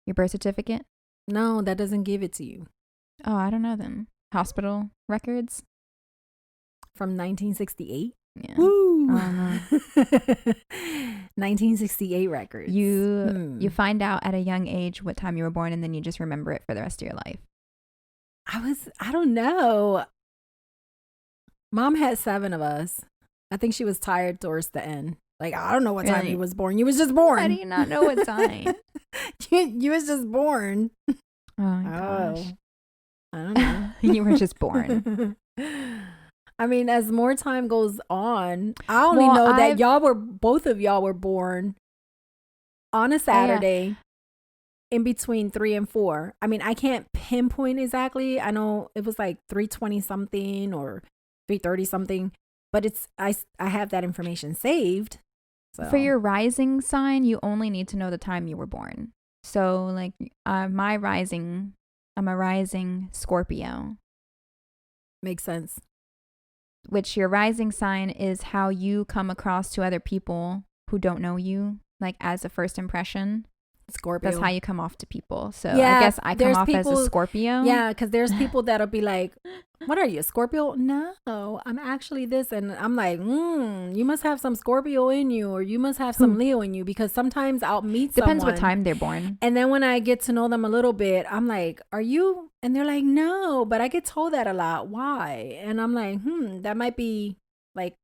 S1: Your birth certificate?
S2: No, that doesn't give it to you.
S1: Oh, I don't know then. Hospital records
S2: from 1968.
S1: Yeah.
S2: Woo! 1968 records.
S1: You find out at a young age what time you were born, and then you just remember it for the rest of your life.
S2: I don't know. Mom had 7 of us. I think she was tired towards the end. Like, I don't know what time you was born. You was just born.
S1: How do you not know what time?
S2: you was just born.
S1: Oh my gosh.
S2: I don't know.
S1: You were just born.
S2: I mean, as more time goes on, I only know that both of y'all were born on a Saturday in between 3 and 4. I mean, I can't pinpoint exactly. I know it was like 3:20 something or 3:30 something, but I have that information saved. So.
S1: For your rising sign, you only need to know the time you were born. So like I'm a rising Scorpio.
S2: Makes sense.
S1: Which your rising sign is how you come across to other people who don't know you, like as a first impression.
S2: Scorpio.
S1: That's how you come off to people. So I guess I come off as a Scorpio.
S2: Yeah, because there's people that'll be like, what are you, a Scorpio? No, I'm actually this. And I'm like, you must have some Scorpio in you, or you must have some Leo in you, because sometimes I'll meet someone.
S1: Depends what time they're born.
S2: And then when I get to know them a little bit, I'm like, are you? And they're like, no, but I get told that a lot. Why? And I'm like, that might be like,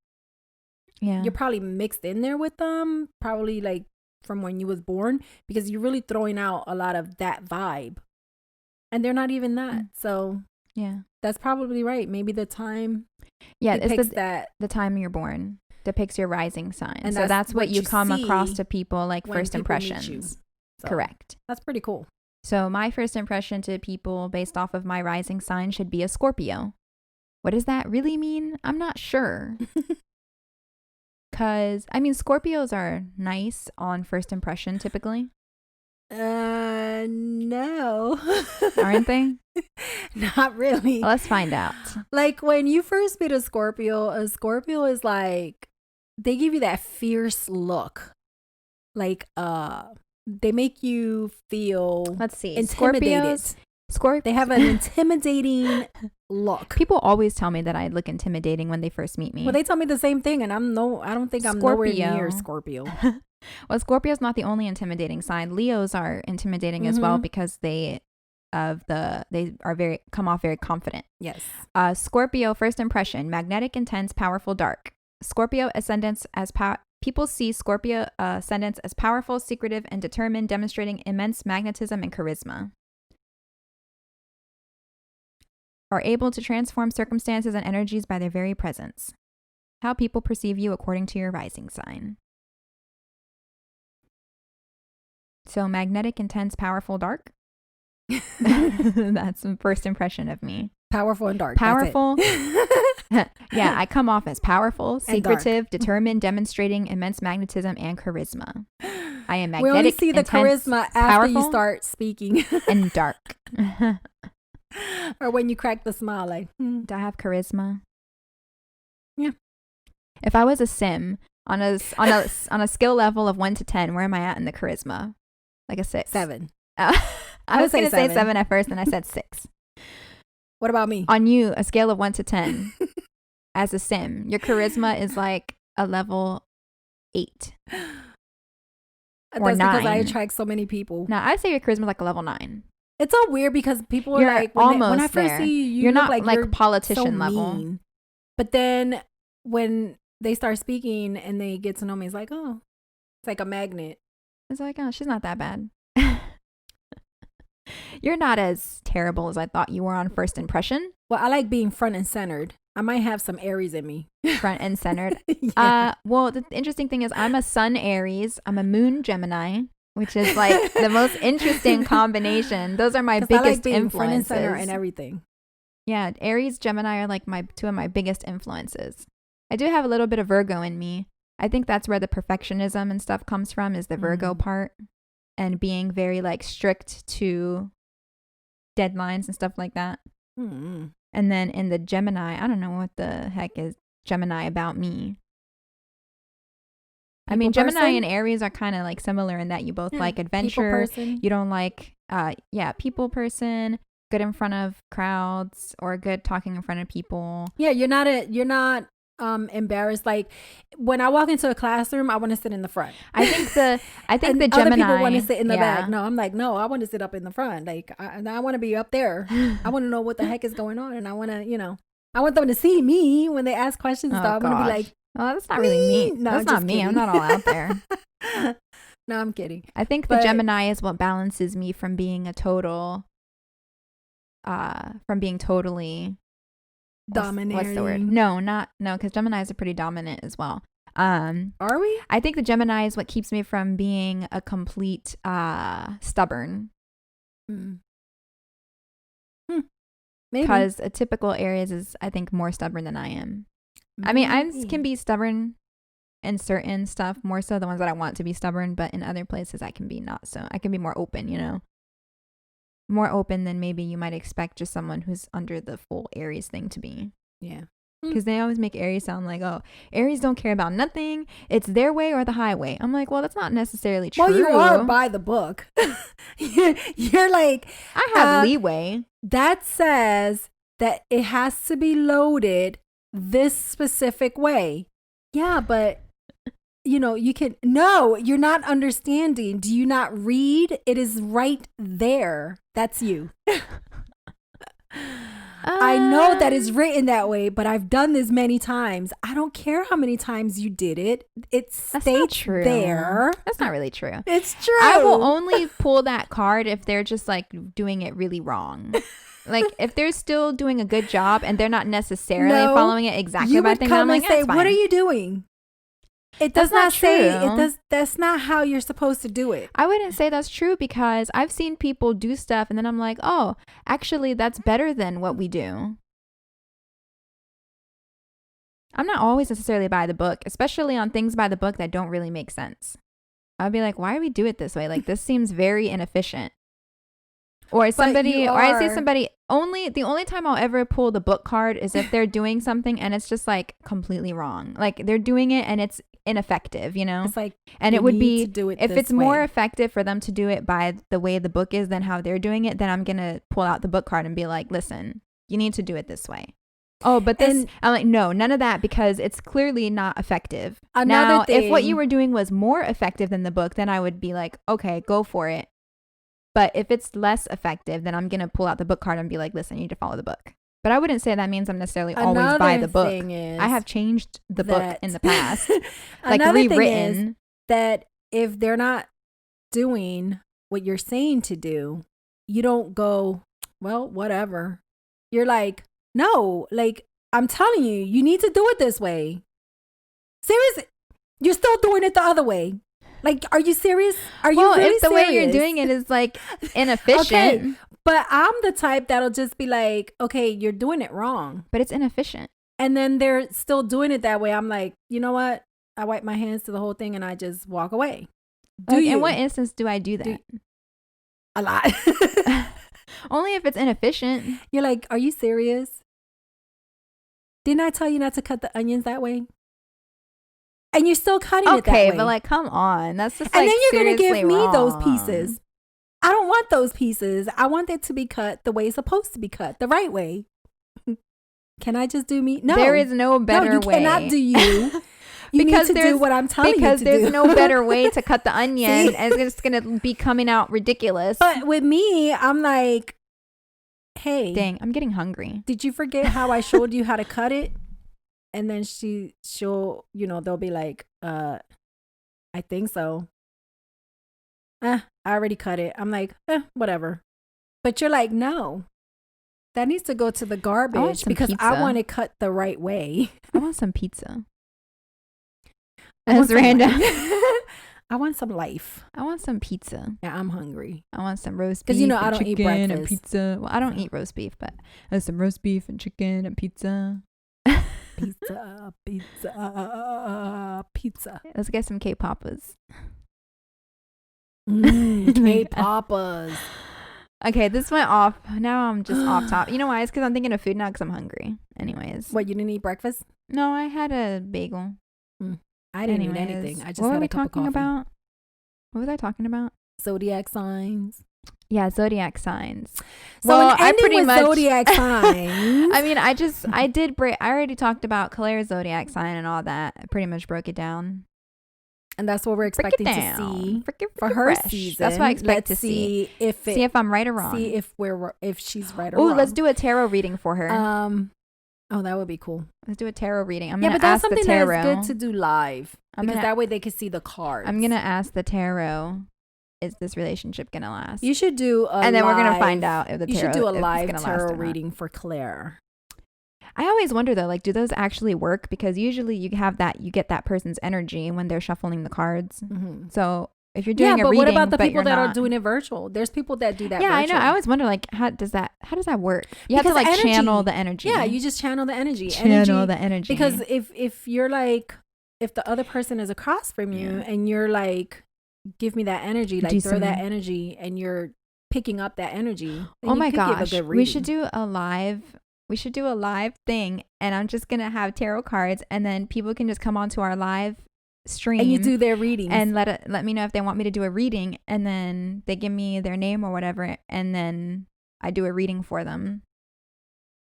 S2: you're probably mixed in there with them. Probably like from when you was born, because you're really throwing out a lot of that vibe, and they're not even that. So that's probably right. Maybe the time
S1: it's the time you're born depicts your rising sign, and so that's what you come across to people, like first impressions. So, correct.
S2: That's pretty cool.
S1: So my first impression to people based off of my rising sign should be a Scorpio. What does that really mean? I'm not sure. Because, I mean, Scorpios are nice on first impression, typically.
S2: No.
S1: Aren't they?
S2: Not really.
S1: Well, let's find out.
S2: Like, when you first meet a Scorpio is like, they give you that fierce look. Like, they make you feel intimidated. They have an intimidating look.
S1: People always tell me that I look intimidating when they first meet me.
S2: Well, they tell me the same thing, and I don't think I'm nowhere near Scorpio.
S1: Well, Scorpio's not the only intimidating sign. Leos are intimidating as well, because they come off very confident.
S2: Yes.
S1: Scorpio first impression: magnetic, intense, powerful, dark. Scorpio ascendants as people see Scorpio ascendants as powerful, secretive, and determined, demonstrating immense magnetism and charisma. Are able to transform circumstances and energies by their very presence. How people perceive you according to your rising sign. So magnetic, intense, powerful, dark. That's the first impression of me.
S2: Powerful and dark.
S1: Powerful. Yeah, I come off as powerful, secretive, determined, demonstrating immense magnetism and charisma. I am magnetic,
S2: we only see the
S1: intense,
S2: charisma after
S1: powerful,
S2: you start speaking.
S1: and dark.
S2: Or when you crack the smile, like,
S1: Do I have charisma?
S2: Yeah.
S1: If I was a sim on a skill level of 1 to 10, where am I at in the charisma? Like a 6.
S2: 7.
S1: I was going to say 7 at first, and I said 6.
S2: What about me?
S1: On you, a scale of 1 to 10, as a sim, your charisma is like a level 8. Or 9.
S2: Because I attract so many people.
S1: No, I'd say your charisma is like a level 9.
S2: It's so weird because people are like, when I first see you,
S1: you're not
S2: like
S1: you're politician
S2: so
S1: level.
S2: Mean. But then when they start speaking and they get to know me, it's like, oh, it's like a magnet.
S1: It's like, oh, she's not that bad. You're not as terrible as I thought you were on first impression.
S2: Well, I like being front and centered. I might have some Aries in me.
S1: Front and centered.
S2: Yeah.
S1: Well, the interesting thing is I'm a sun Aries. I'm a moon Gemini, which is like the most interesting combination. Those are my biggest
S2: I like being
S1: influences.
S2: Front and center and everything.
S1: Yeah, Aries, Gemini are like two of my biggest influences. I do have a little bit of Virgo in me. I think that's where the perfectionism and stuff comes from, is the Virgo part, and being very like strict to deadlines and stuff like that. And then in the Gemini, I don't know what the heck is Gemini about me. I mean, Gemini and Aries are kind of like similar in that you both like adventure. You don't like, people person, good in front of crowds, or good talking in front of people.
S2: Yeah, you're not embarrassed. Like when I walk into a classroom, I want to sit in the front.
S1: I think the Gemini.
S2: Other people want to sit in the back. No, I'm like, no, I want to sit up in the front. Like I want to be up there. I want to know what the heck is going on, and I want to, I want them to see me when they ask questions.
S1: Oh,
S2: so I want to be like,
S1: well, that's not really me.
S2: No,
S1: that's not me.
S2: kidding.
S1: I'm not all out there.
S2: No, I'm kidding.
S1: I think the Gemini is what balances me from being a total, totally
S2: dominating.
S1: What's the word? No, because Geminis are pretty dominant as well.
S2: Are we?
S1: I think the Gemini is what keeps me from being a complete stubborn.
S2: Maybe.
S1: Because a typical Aries is, I think, more stubborn than I am. Maybe. I mean, I can be stubborn in certain stuff, more so the ones that I want to be stubborn, but in other places I can be not so. I can be more open, more open than maybe you might expect just someone who's under the full Aries thing to be.
S2: Yeah.
S1: Because they always make Aries sound like, oh, Aries don't care about nothing. It's their way or the highway. I'm like, well, that's not necessarily true.
S2: Well, you are by the book. You're like,
S1: I have leeway.
S2: That says that it has to be loaded this specific way. Yeah, but you can, no, you're not understanding. Do you not read? It is right there. That's you. I know that is written that way, but I've done this many times. I don't care how many times you did it. It states there.
S1: That's not really true.
S2: It's true.
S1: I will only pull that card if they're just like doing it really wrong. Like if they're still doing a good job and they're not necessarily following it exactly by thing, I'm like,
S2: say, what are you doing? It does not say it does. That's not how you're supposed to do it.
S1: I wouldn't say that's true because I've seen people do stuff and then I'm like, oh, actually that's better than what we do. I'm not always necessarily by the book, especially on things by the book that don't really make sense. I'd be like, why do we do it this way? Like this seems very inefficient. Or I say somebody the only time I'll ever pull the book card is if they're doing something and it's just like completely wrong. Like they're doing it and it's ineffective,
S2: It's like,
S1: and it would be if it's more effective for them to do it by the way the book is than how they're doing it, then I'm gonna pull out the book card and be like, listen, you need to do it this way. Oh, but this, I'm like, no, none of that because it's clearly not effective. Now, if what you were doing was more effective than the book, then I would be like, okay, go for it. But if it's less effective, then I'm going to pull out the book card and be like, listen, you need to follow the book. But I wouldn't say that means I'm necessarily always by the book. I have changed the book in the past. Like rewritten. Thing is
S2: that if they're not doing what you're saying to do, you don't go, well, whatever. You're like, no, like I'm telling you, you need to do it this way. Seriously, you're still doing it the other way. Like, are you serious? Are you really
S1: if the
S2: serious?
S1: way you're doing it is like inefficient.
S2: Okay, but I'm the type that'll just be like, okay, you're doing it wrong.
S1: But it's inefficient.
S2: And then they're still doing it that way. I'm like, you know what? I wipe my hands to the whole thing and I just walk away.
S1: In what instance do I do that?
S2: A lot.
S1: Only if it's inefficient.
S2: You're like, are you serious? Didn't I tell you not to cut the onions that way? And you're still cutting it that way.
S1: Okay, but like, come on. That's just
S2: and
S1: like,
S2: then you're going to give me
S1: wrong.
S2: those pieces. I don't want those pieces. I want it to be cut the way it's supposed to be cut, the right way. Can I just do me? No.
S1: There is no better way.
S2: You cannot do you. You need to do what I'm telling you to do.
S1: Because there's no better way to cut the onion. And it's going to be coming out ridiculous.
S2: But with me, I'm like, hey.
S1: Dang, I'm getting hungry.
S2: Did you forget how I showed you how to cut it? And then she'll, they'll be like, I think so. I already cut it. I'm like, whatever. But you're like, no, that needs to go to the garbage because I want it cut the right way.
S1: I want some pizza. That's random.
S2: I want some life.
S1: I want some pizza.
S2: Yeah, I'm hungry.
S1: I want some roast beef.
S2: Because I don't eat breakfast.
S1: And pizza. Well, I don't eat roast beef, but I have some roast beef and chicken and pizza.
S2: Pizza.
S1: Let's get some K-Papas.
S2: K-Papas.
S1: Okay, this went off. Now I'm just off top. You know why? It's because I'm thinking of food now because I'm hungry. Anyways.
S2: What, you didn't eat breakfast?
S1: No, I had a bagel.
S2: I didn't eat anything. I just had a cup of coffee.
S1: What were we talking about? What was I talking about?
S2: Zodiac signs.
S1: Yeah, zodiac signs.
S2: So well, I pretty much zodiac signs.
S1: I mean, I already talked about Claire's zodiac sign and all that. I pretty much broke it down.
S2: And that's what we're expecting to see for her season.
S1: That's what I expect to see. See if I'm right or wrong.
S2: See if she's right or wrong.
S1: Oh, let's do a tarot reading for her.
S2: Oh, that would be cool.
S1: Let's do a tarot reading. I'm gonna ask the tarot.
S2: But that's something that's good to do live because that way they can see the cards.
S1: I'm gonna ask the tarot. Is this relationship gonna last?
S2: You should do
S1: and then we're gonna find out if the tarot.
S2: You should do a live tarot reading for Claire.
S1: I always wonder though, like, do those actually work? Because usually you get that person's energy when they're shuffling the cards. Mm-hmm. So if you're doing a reading,
S2: what about the people that are doing it virtual? There's people that do that.
S1: Yeah,
S2: virtual.
S1: I know. I always wonder, like, how does that work? You have to like energy, channel the energy.
S2: Yeah, you just channel the energy.
S1: The energy.
S2: Because if you're like, if the other person is across from you and you're like, give me that energy, like throw that energy, and you're picking up that energy.
S1: Oh my gosh, we should do a live. We should do a live thing, and I'm just gonna have tarot cards, and then people can just come onto our live stream
S2: and you do their readings
S1: and let me know if they want me to do a reading, and then they give me their name or whatever, and then I do a reading for them.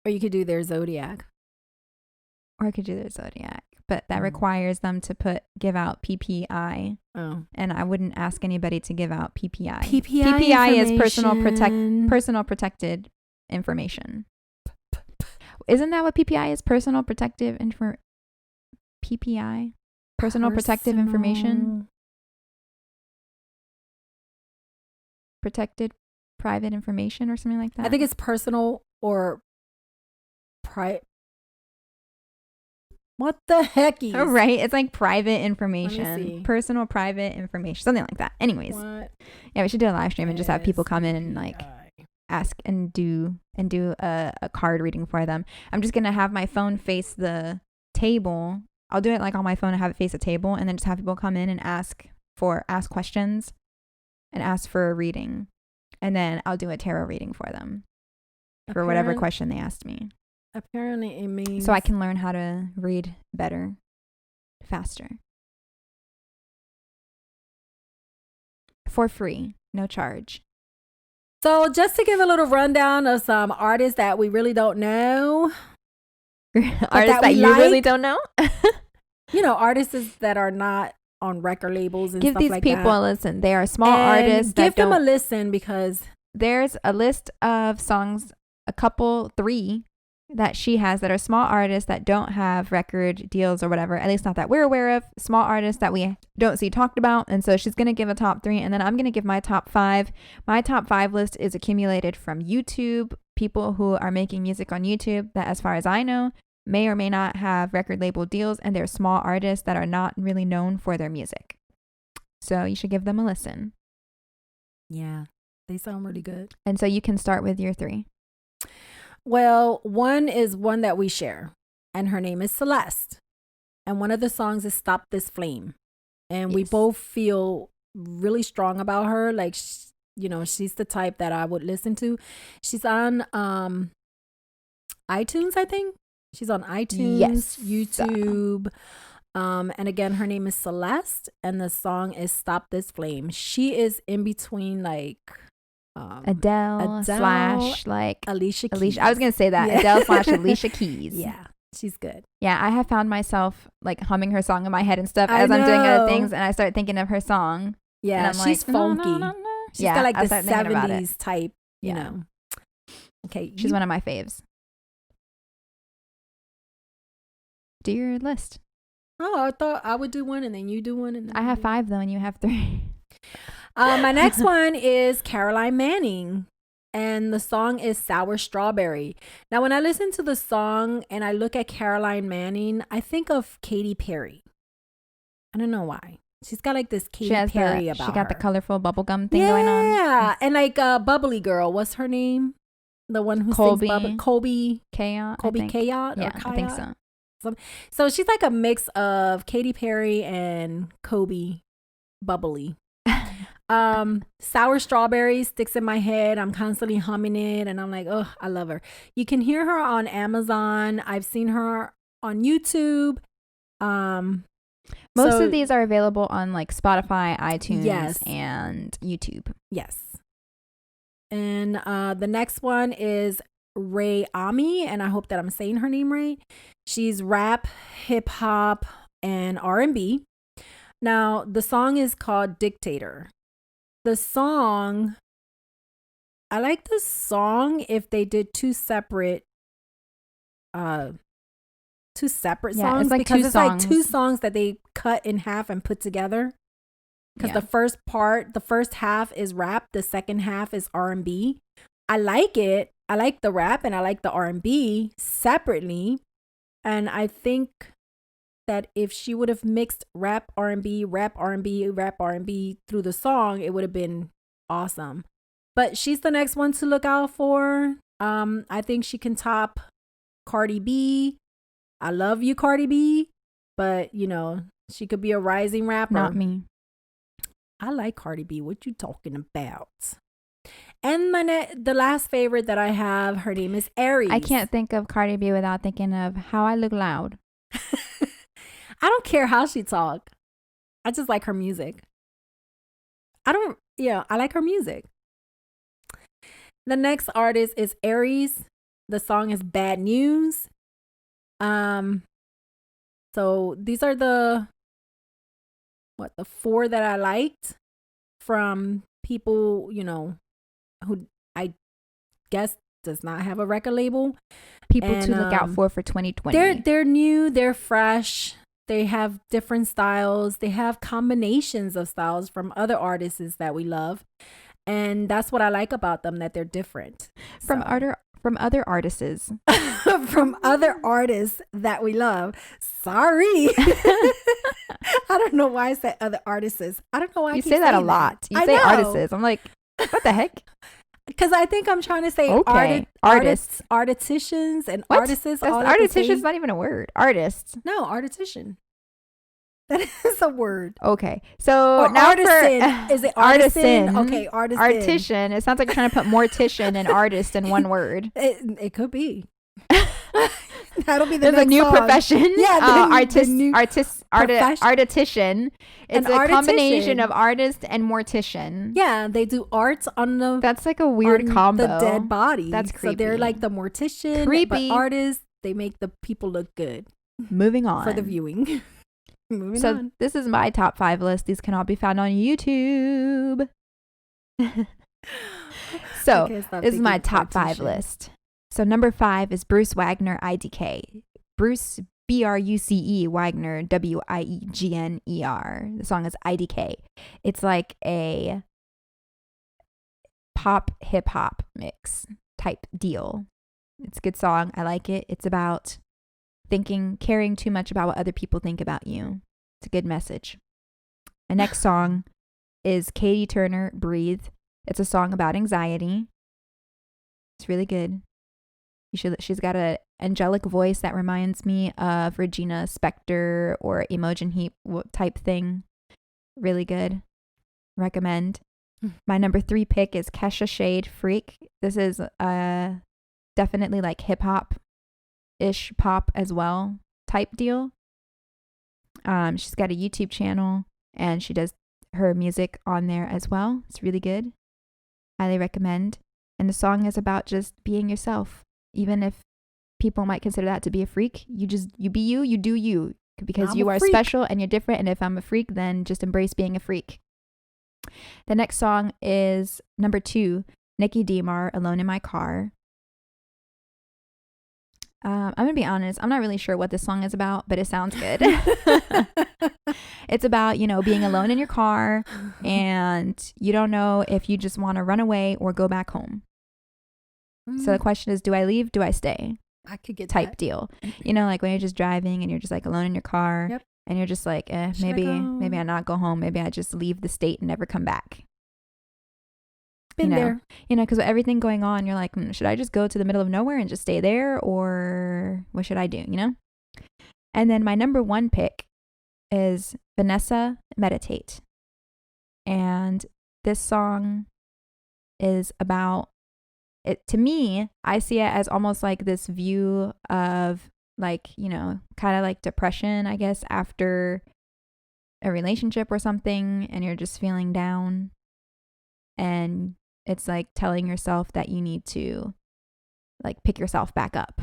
S2: Or you could do their zodiac.
S1: But that requires them to give out PPI. Oh. And I wouldn't ask anybody to give out PPI. PPI is personal protected information. Isn't that what PPI is? Personal protective PPI? Personal protective information? Protected private information or something like that?
S2: I think it's personal or private. What the heck is?
S1: Oh, right. It's like private information. Personal private information. Something like that. Anyways.
S2: What?
S1: Yeah, we should do a live stream and just have people come in and like ask and do a card reading for them. I'm just gonna have my phone face the table. I'll do it like on my phone and have it face a table, and then just have people come in and ask questions and ask for a reading, and then I'll do a tarot reading for them for whatever question they asked me.
S2: Apparently it means
S1: so I can learn how to read better, faster, for free, no charge.
S2: So just to give a little rundown of some artists that we really don't know.
S1: Artists that you really don't know?
S2: You know, artists that are not on record labels and
S1: stuff like that. Give these people a listen. They are small artists.
S2: Give them a listen because
S1: there's a list of songs, 3 that she has that are small artists that don't have record deals or whatever, at least not that we're aware of, small artists that we don't see talked about. And so she's going to give a top 3, and then I'm going to give my top 5. My top 5 list is accumulated from YouTube, people who are making music on YouTube that, as far as I know, may or may not have record label deals, and they're small artists that are not really known for their music. So you should give them a listen.
S2: Yeah, they sound really good.
S1: And so you can start with your 3.
S2: Well, one is one that we share, and her name is Celeste. And one of the songs is Stop This Flame. And we both feel really strong about her. Like, you know, she's the type that I would listen to. She's on iTunes, I think. She's on iTunes, YouTube. And again, her name is Celeste, and the song is Stop This Flame. She is in between, like...
S1: Adele / like
S2: Alicia Keys.
S1: I was gonna say that. Yeah. Adele / Alicia Keys.
S2: Yeah, she's good.
S1: Yeah, I have found myself like humming her song in my head and stuff as I'm doing other things, and I start thinking of her song.
S2: Yeah, and I'm she's like, funky. No. She's got like the 70s type, you know. Okay,
S1: she's one of my faves. Do your list.
S2: Oh, I thought I would do one and then you do one, and then
S1: I have 5 though, and you have 3.
S2: My next one is Caroline Manning, and the song is Sour Strawberry. Now, when I listen to the song and I look at Caroline Manning, I think of Katy Perry. I don't know why. She's got like this Katy Perry about her.
S1: She got the colorful bubblegum thing going on.
S2: Yeah, and like Bubbly Girl, what's her name? The one who sings Colby
S1: Kayot.
S2: Colby Kayot?
S1: Yeah, I think so.
S2: So she's like a mix of Katy Perry and Kobe Bubbly. Sour Strawberry sticks in my head. I'm constantly humming it, and I'm like, oh, I love her. You can hear her on Amazon. I've seen her on YouTube.
S1: Most of these are available on like Spotify, iTunes, and YouTube.
S2: Yes. And the next one is Ray Ami, and I hope that I'm saying her name right. She's rap, hip hop, and R&B. Now, the song is called Dictator. The song, I like the song if they did two separate songs,
S1: it's like
S2: because it's
S1: songs.
S2: like two songs that they cut in half and put together. Because the first half is rap, the second half is R&B. I like it. I like the rap and I like the R&B separately. And I think that if she would have mixed rap, R&B, rap, R&B, rap, R&B through the song, it would have been awesome. But she's the next one to look out for. I think she can top Cardi B. I love you, Cardi B. But, you know, she could be a rising rapper.
S1: Not me.
S2: I like Cardi B. What you talking about? And the last favorite that I have, her name is Aries.
S1: I can't think of Cardi B without thinking of How I Look Loud.
S2: I don't care how she talk. I just like her music. I like her music. The next artist is Aries. The song is Bad News. So these are the four that I liked from people, you know, who I guess does not have a record label.
S1: People to look out for 2020.
S2: They're new, they're fresh. They have different styles. They have combinations of styles from other artists that we love. And that's what I like about them, that they're different.
S1: From other artists.
S2: From other artists that we love. Sorry. I don't know why I said other artists. I don't know why
S1: you say that a lot. You say artists. I'm like, what the heck?
S2: Because I think I'm trying to say
S1: artists,
S2: artisticians, and
S1: what?
S2: artists.
S1: Artistician's not even a word. Artists.
S2: No, artistician. That is a word.
S1: Okay, so now
S2: artisan. Is it artisan? Okay, artisan.
S1: Artisan. It sounds like you're trying to put mortician and artist in one word.
S2: It could be. That'll be
S1: There's
S2: next
S1: a new
S2: song.
S1: profession.
S2: Yeah,
S1: artistician. It's a combination of artist and mortician.
S2: Yeah, they do art on the.
S1: That's like a weird combo.
S2: The dead body.
S1: That's creepy.
S2: So they're like the mortician,
S1: creepy.
S2: But artists, they make the people look good.
S1: Moving on
S2: for the viewing. Moving on.
S1: This is my top 5 list. These can all be found on YouTube. So this is my top 5 list. So number 5 is Bruce Wagner, IDK. Bruce, BRUCE, Wagner, WIEGNER. The song is IDK. It's like a pop hip hop mix type deal. It's a good song. I like it. It's about caring too much about what other people think about you. It's a good message. The next song is Katie Turner, Breathe. It's a song about anxiety. It's really good. She's got an angelic voice that reminds me of Regina Spektor or Imogen Heap type thing. Really good. Recommend. My number 3 pick is Kesha Shade, Freak. This is definitely like hip hop ish pop as well type deal. She's got a YouTube channel and she does her music on there as well. It's really good. Highly recommend. And the song is about just being yourself. Even if people might consider that to be a freak, you be you, you do you, because you are special and you're different. And if I'm a freak, then just embrace being a freak. The next song is number 2, Nikki DeMar, Alone in My Car. I'm going to be honest. I'm not really sure what this song is about, but it sounds good. It's about, being alone in your car and you don't know if you just want to run away or go back home. So the question is, do I leave? Do I stay?
S2: I could get
S1: type
S2: that.
S1: Deal. Like when you're just driving and you're just like alone in your car.
S2: Yep.
S1: And you're just like, maybe I not go home. Maybe I just leave the state and never come back.
S2: Been there.
S1: Because with everything going on, you're like, should I just go to the middle of nowhere and just stay there? Or what should I do? And then my number 1 pick is Vanessa, Meditate. And this song is about it. To me, I see it as almost like this view of like, kind of like depression, I guess, after a relationship or something, and you're just feeling down and It's like telling yourself that you need to like pick yourself back up.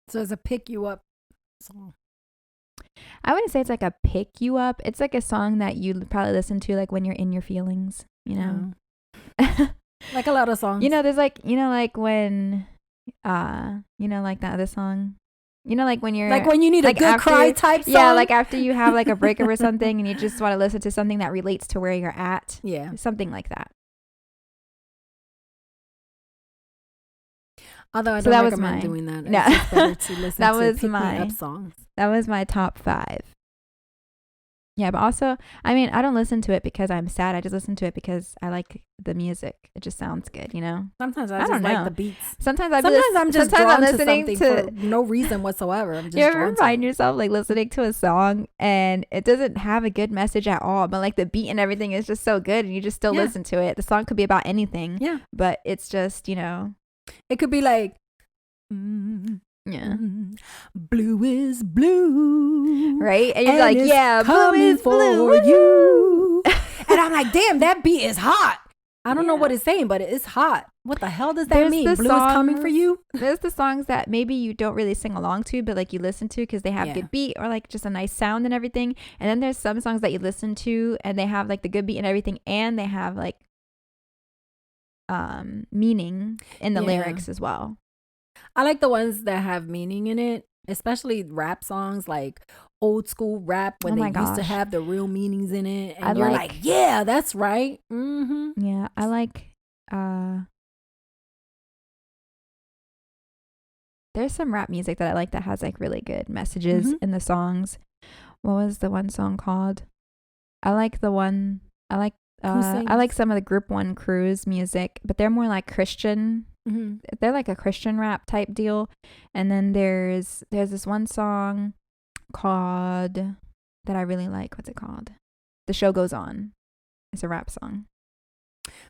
S2: So it's a pick you up song.
S1: I wouldn't say it's like a pick you up. It's like a song that you probably listen to like when you're in your feelings, you know.
S2: Like a lot of songs.
S1: You know, there's like, you know, like when you know, like that other song. You know, like when you're
S2: like when you need like a good cry type song.
S1: Yeah, like after you have like a breakup or something and you just want to listen to something that relates to where you're at.
S2: Yeah.
S1: Something like that.
S2: Although I don't recommend doing that.
S1: No.
S2: It's just better to listen
S1: that
S2: to
S1: was
S2: pick
S1: my
S2: me up songs.
S1: That was my top 5. Yeah, but also, I mean, I don't listen to it because I'm sad. I just listen to it because I like the music. It just sounds good, you know?
S2: Sometimes I just like the beats.
S1: Sometimes I'm just drawn to something
S2: for no reason whatsoever. I'm just
S1: you ever find yourself like listening to a song and it doesn't have a good message at all, but like the beat and everything is just so good and you just still listen to it. The song could be about anything.
S2: Yeah.
S1: But it's just, you know.
S2: It could be like, blue is blue,
S1: right? And you're like, yeah, blue is blue
S2: for you. And I'm like, damn, that beat is hot. I don't know what it's saying, but it's hot. What the hell does that mean? Blue is coming for you.
S1: There's the songs that maybe you don't really sing along to, but like you listen to because they have good beat or like just a nice sound and everything. And then there's some songs that you listen to and they have like the good beat and everything, and they have like meaning in the lyrics as well.
S2: I like the ones that have meaning in it, especially rap songs, like old school rap when they used to have the real meanings in it. And you're like, yeah, that's right. Mm-hmm.
S1: Yeah, I like, there's some rap music that I like that has like really good messages in the songs. What was the one song called? I like some of the Group 1 Crew's music, but they're more like Christian. Mm-hmm. They're like a Christian rap type deal. And then there's this one song called that I really like. What's it called? The Show Goes On. It's a rap song.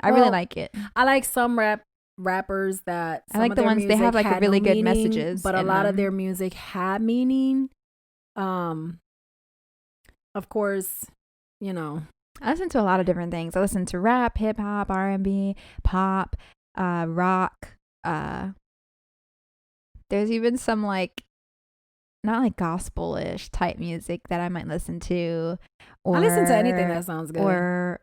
S1: I really like it.
S2: I like some rappers that
S1: I like the ones they have like a really good messages,
S2: but a lot of their music had meaning. Of course, you know,
S1: I listen to a lot of different things. I listen to rap, hip hop, R&B, pop, rock. There's even some like not like gospel-ish type music that I might listen to. Or,
S2: I listen to anything that sounds good.
S1: Or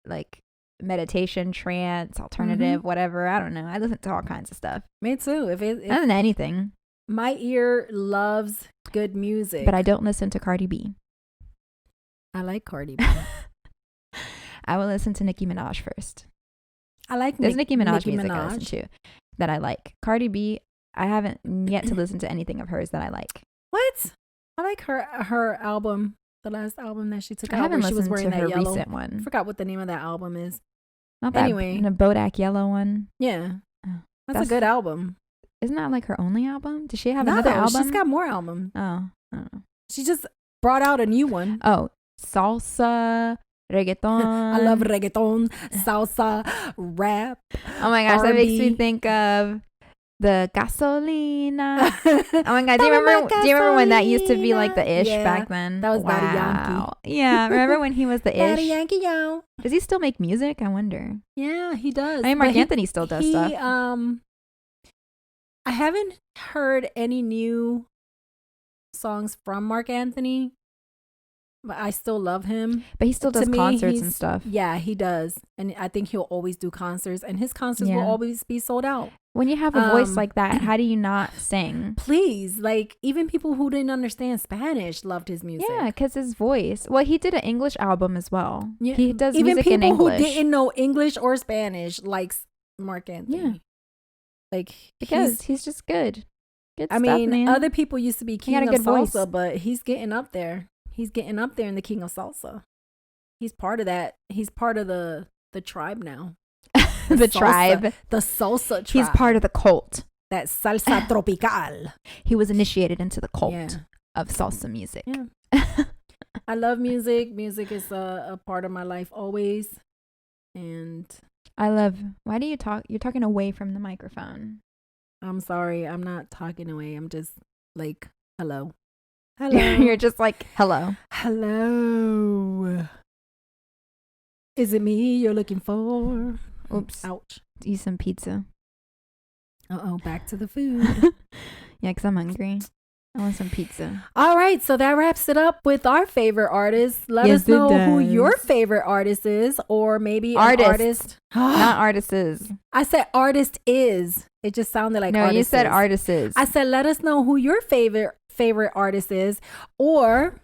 S1: like meditation, trance, alternative, whatever. I don't know. I listen to all kinds of stuff.
S2: Me too. If
S1: I listen to anything.
S2: My ear loves good music.
S1: But I don't listen to Cardi B.
S2: I like Cardi B.
S1: I will listen to Nicki Minaj first.
S2: I like
S1: There's Nicki Minaj music I listen to that I like. Cardi B, I haven't yet to listen to anything of hers that I like.
S2: What? I like her album, the last album that she took out.
S1: I haven't
S2: listened
S1: she was wearing
S2: to her
S1: yellow, recent one.
S2: I forgot what the name of that album is.
S1: Not that
S2: anyway,
S1: in a Bodak yellow one.
S2: Yeah, that's a good album.
S1: Isn't that like her only album? Does she have another album?
S2: She's got more albums.
S1: Oh, I don't know.
S2: She just brought out a new one.
S1: Oh, salsa. Reggaeton.
S2: I love reggaeton, salsa, rap.
S1: Oh my gosh,
S2: R&B.
S1: that makes me think of the gasolina. Oh my god, do you remember when that used to be like the ish back then?
S2: That was Daddy Yankee.
S1: Yeah, remember when he was the ish?
S2: Daddy Yankee, yo.
S1: Does he still make music? I wonder.
S2: Yeah, he does.
S1: I mean, Mark Anthony still does stuff.
S2: I haven't heard any new songs from Mark Anthony. But I still love him.
S1: But he still does concerts and stuff.
S2: Yeah, he does. And I think he'll always do concerts. And his concerts will always be sold out.
S1: When you have a voice like that, how do you not sing?
S2: Please. Like, even people who didn't understand Spanish loved his music.
S1: Yeah, because his voice. Well, he did an English album as well. Yeah. He does
S2: even
S1: music in English.
S2: Even people who didn't know English or Spanish likes Mark Anthony.
S1: Yeah.
S2: Like,
S1: because he's just good. Good
S2: stuff, man. Other people used to be king of salsa, voice. But he's getting up there. He's getting up there in the king of salsa. He's part of that. He's part of the tribe now.
S1: The tribe.
S2: The salsa tribe.
S1: He's part of the cult.
S2: That salsa tropical.
S1: He was initiated into the cult of salsa music.
S2: Yeah. I love music. Music is a part of my life always. And
S1: why do you talk? You're talking away from the microphone.
S2: I'm sorry. I'm not talking away. I'm just like, hello. Hello.
S1: You're just like, hello.
S2: Hello. Is it me you're looking for?
S1: Oops.
S2: Ouch.
S1: Eat some pizza.
S2: Back to the food.
S1: Yeah, because I'm hungry. I want some pizza.
S2: All right, so that wraps it up with our favorite artists. Let us know who your favorite artist is, or maybe an artist.
S1: Not artists.
S2: I said artist is. It just sounded like artist.
S1: No, you said artists.
S2: I said let us know who your favorite artist is, or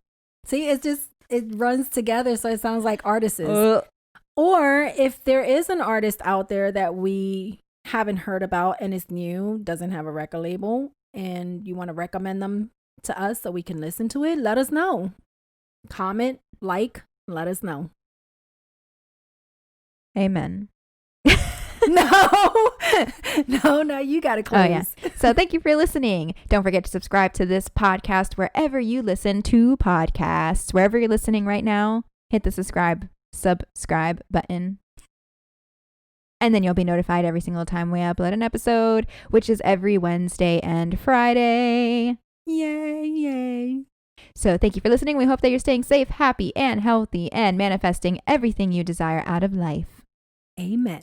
S2: see, it runs together, so it sounds like artists. Or if there is an artist out there that we haven't heard about and is new, doesn't have a record label, and you want to recommend them to us so we can listen to it, let us know. Comment, let us know.
S1: Amen.
S2: No, you got to close.
S1: Oh, yeah. So thank you for listening. Don't forget to subscribe to this podcast wherever you listen to podcasts. Wherever you're listening right now, hit the subscribe button. And then you'll be notified every single time we upload an episode, which is every Wednesday and Friday.
S2: Yay.
S1: So thank you for listening. We hope that you're staying safe, happy, and healthy, and manifesting everything you desire out of life.
S2: Amen.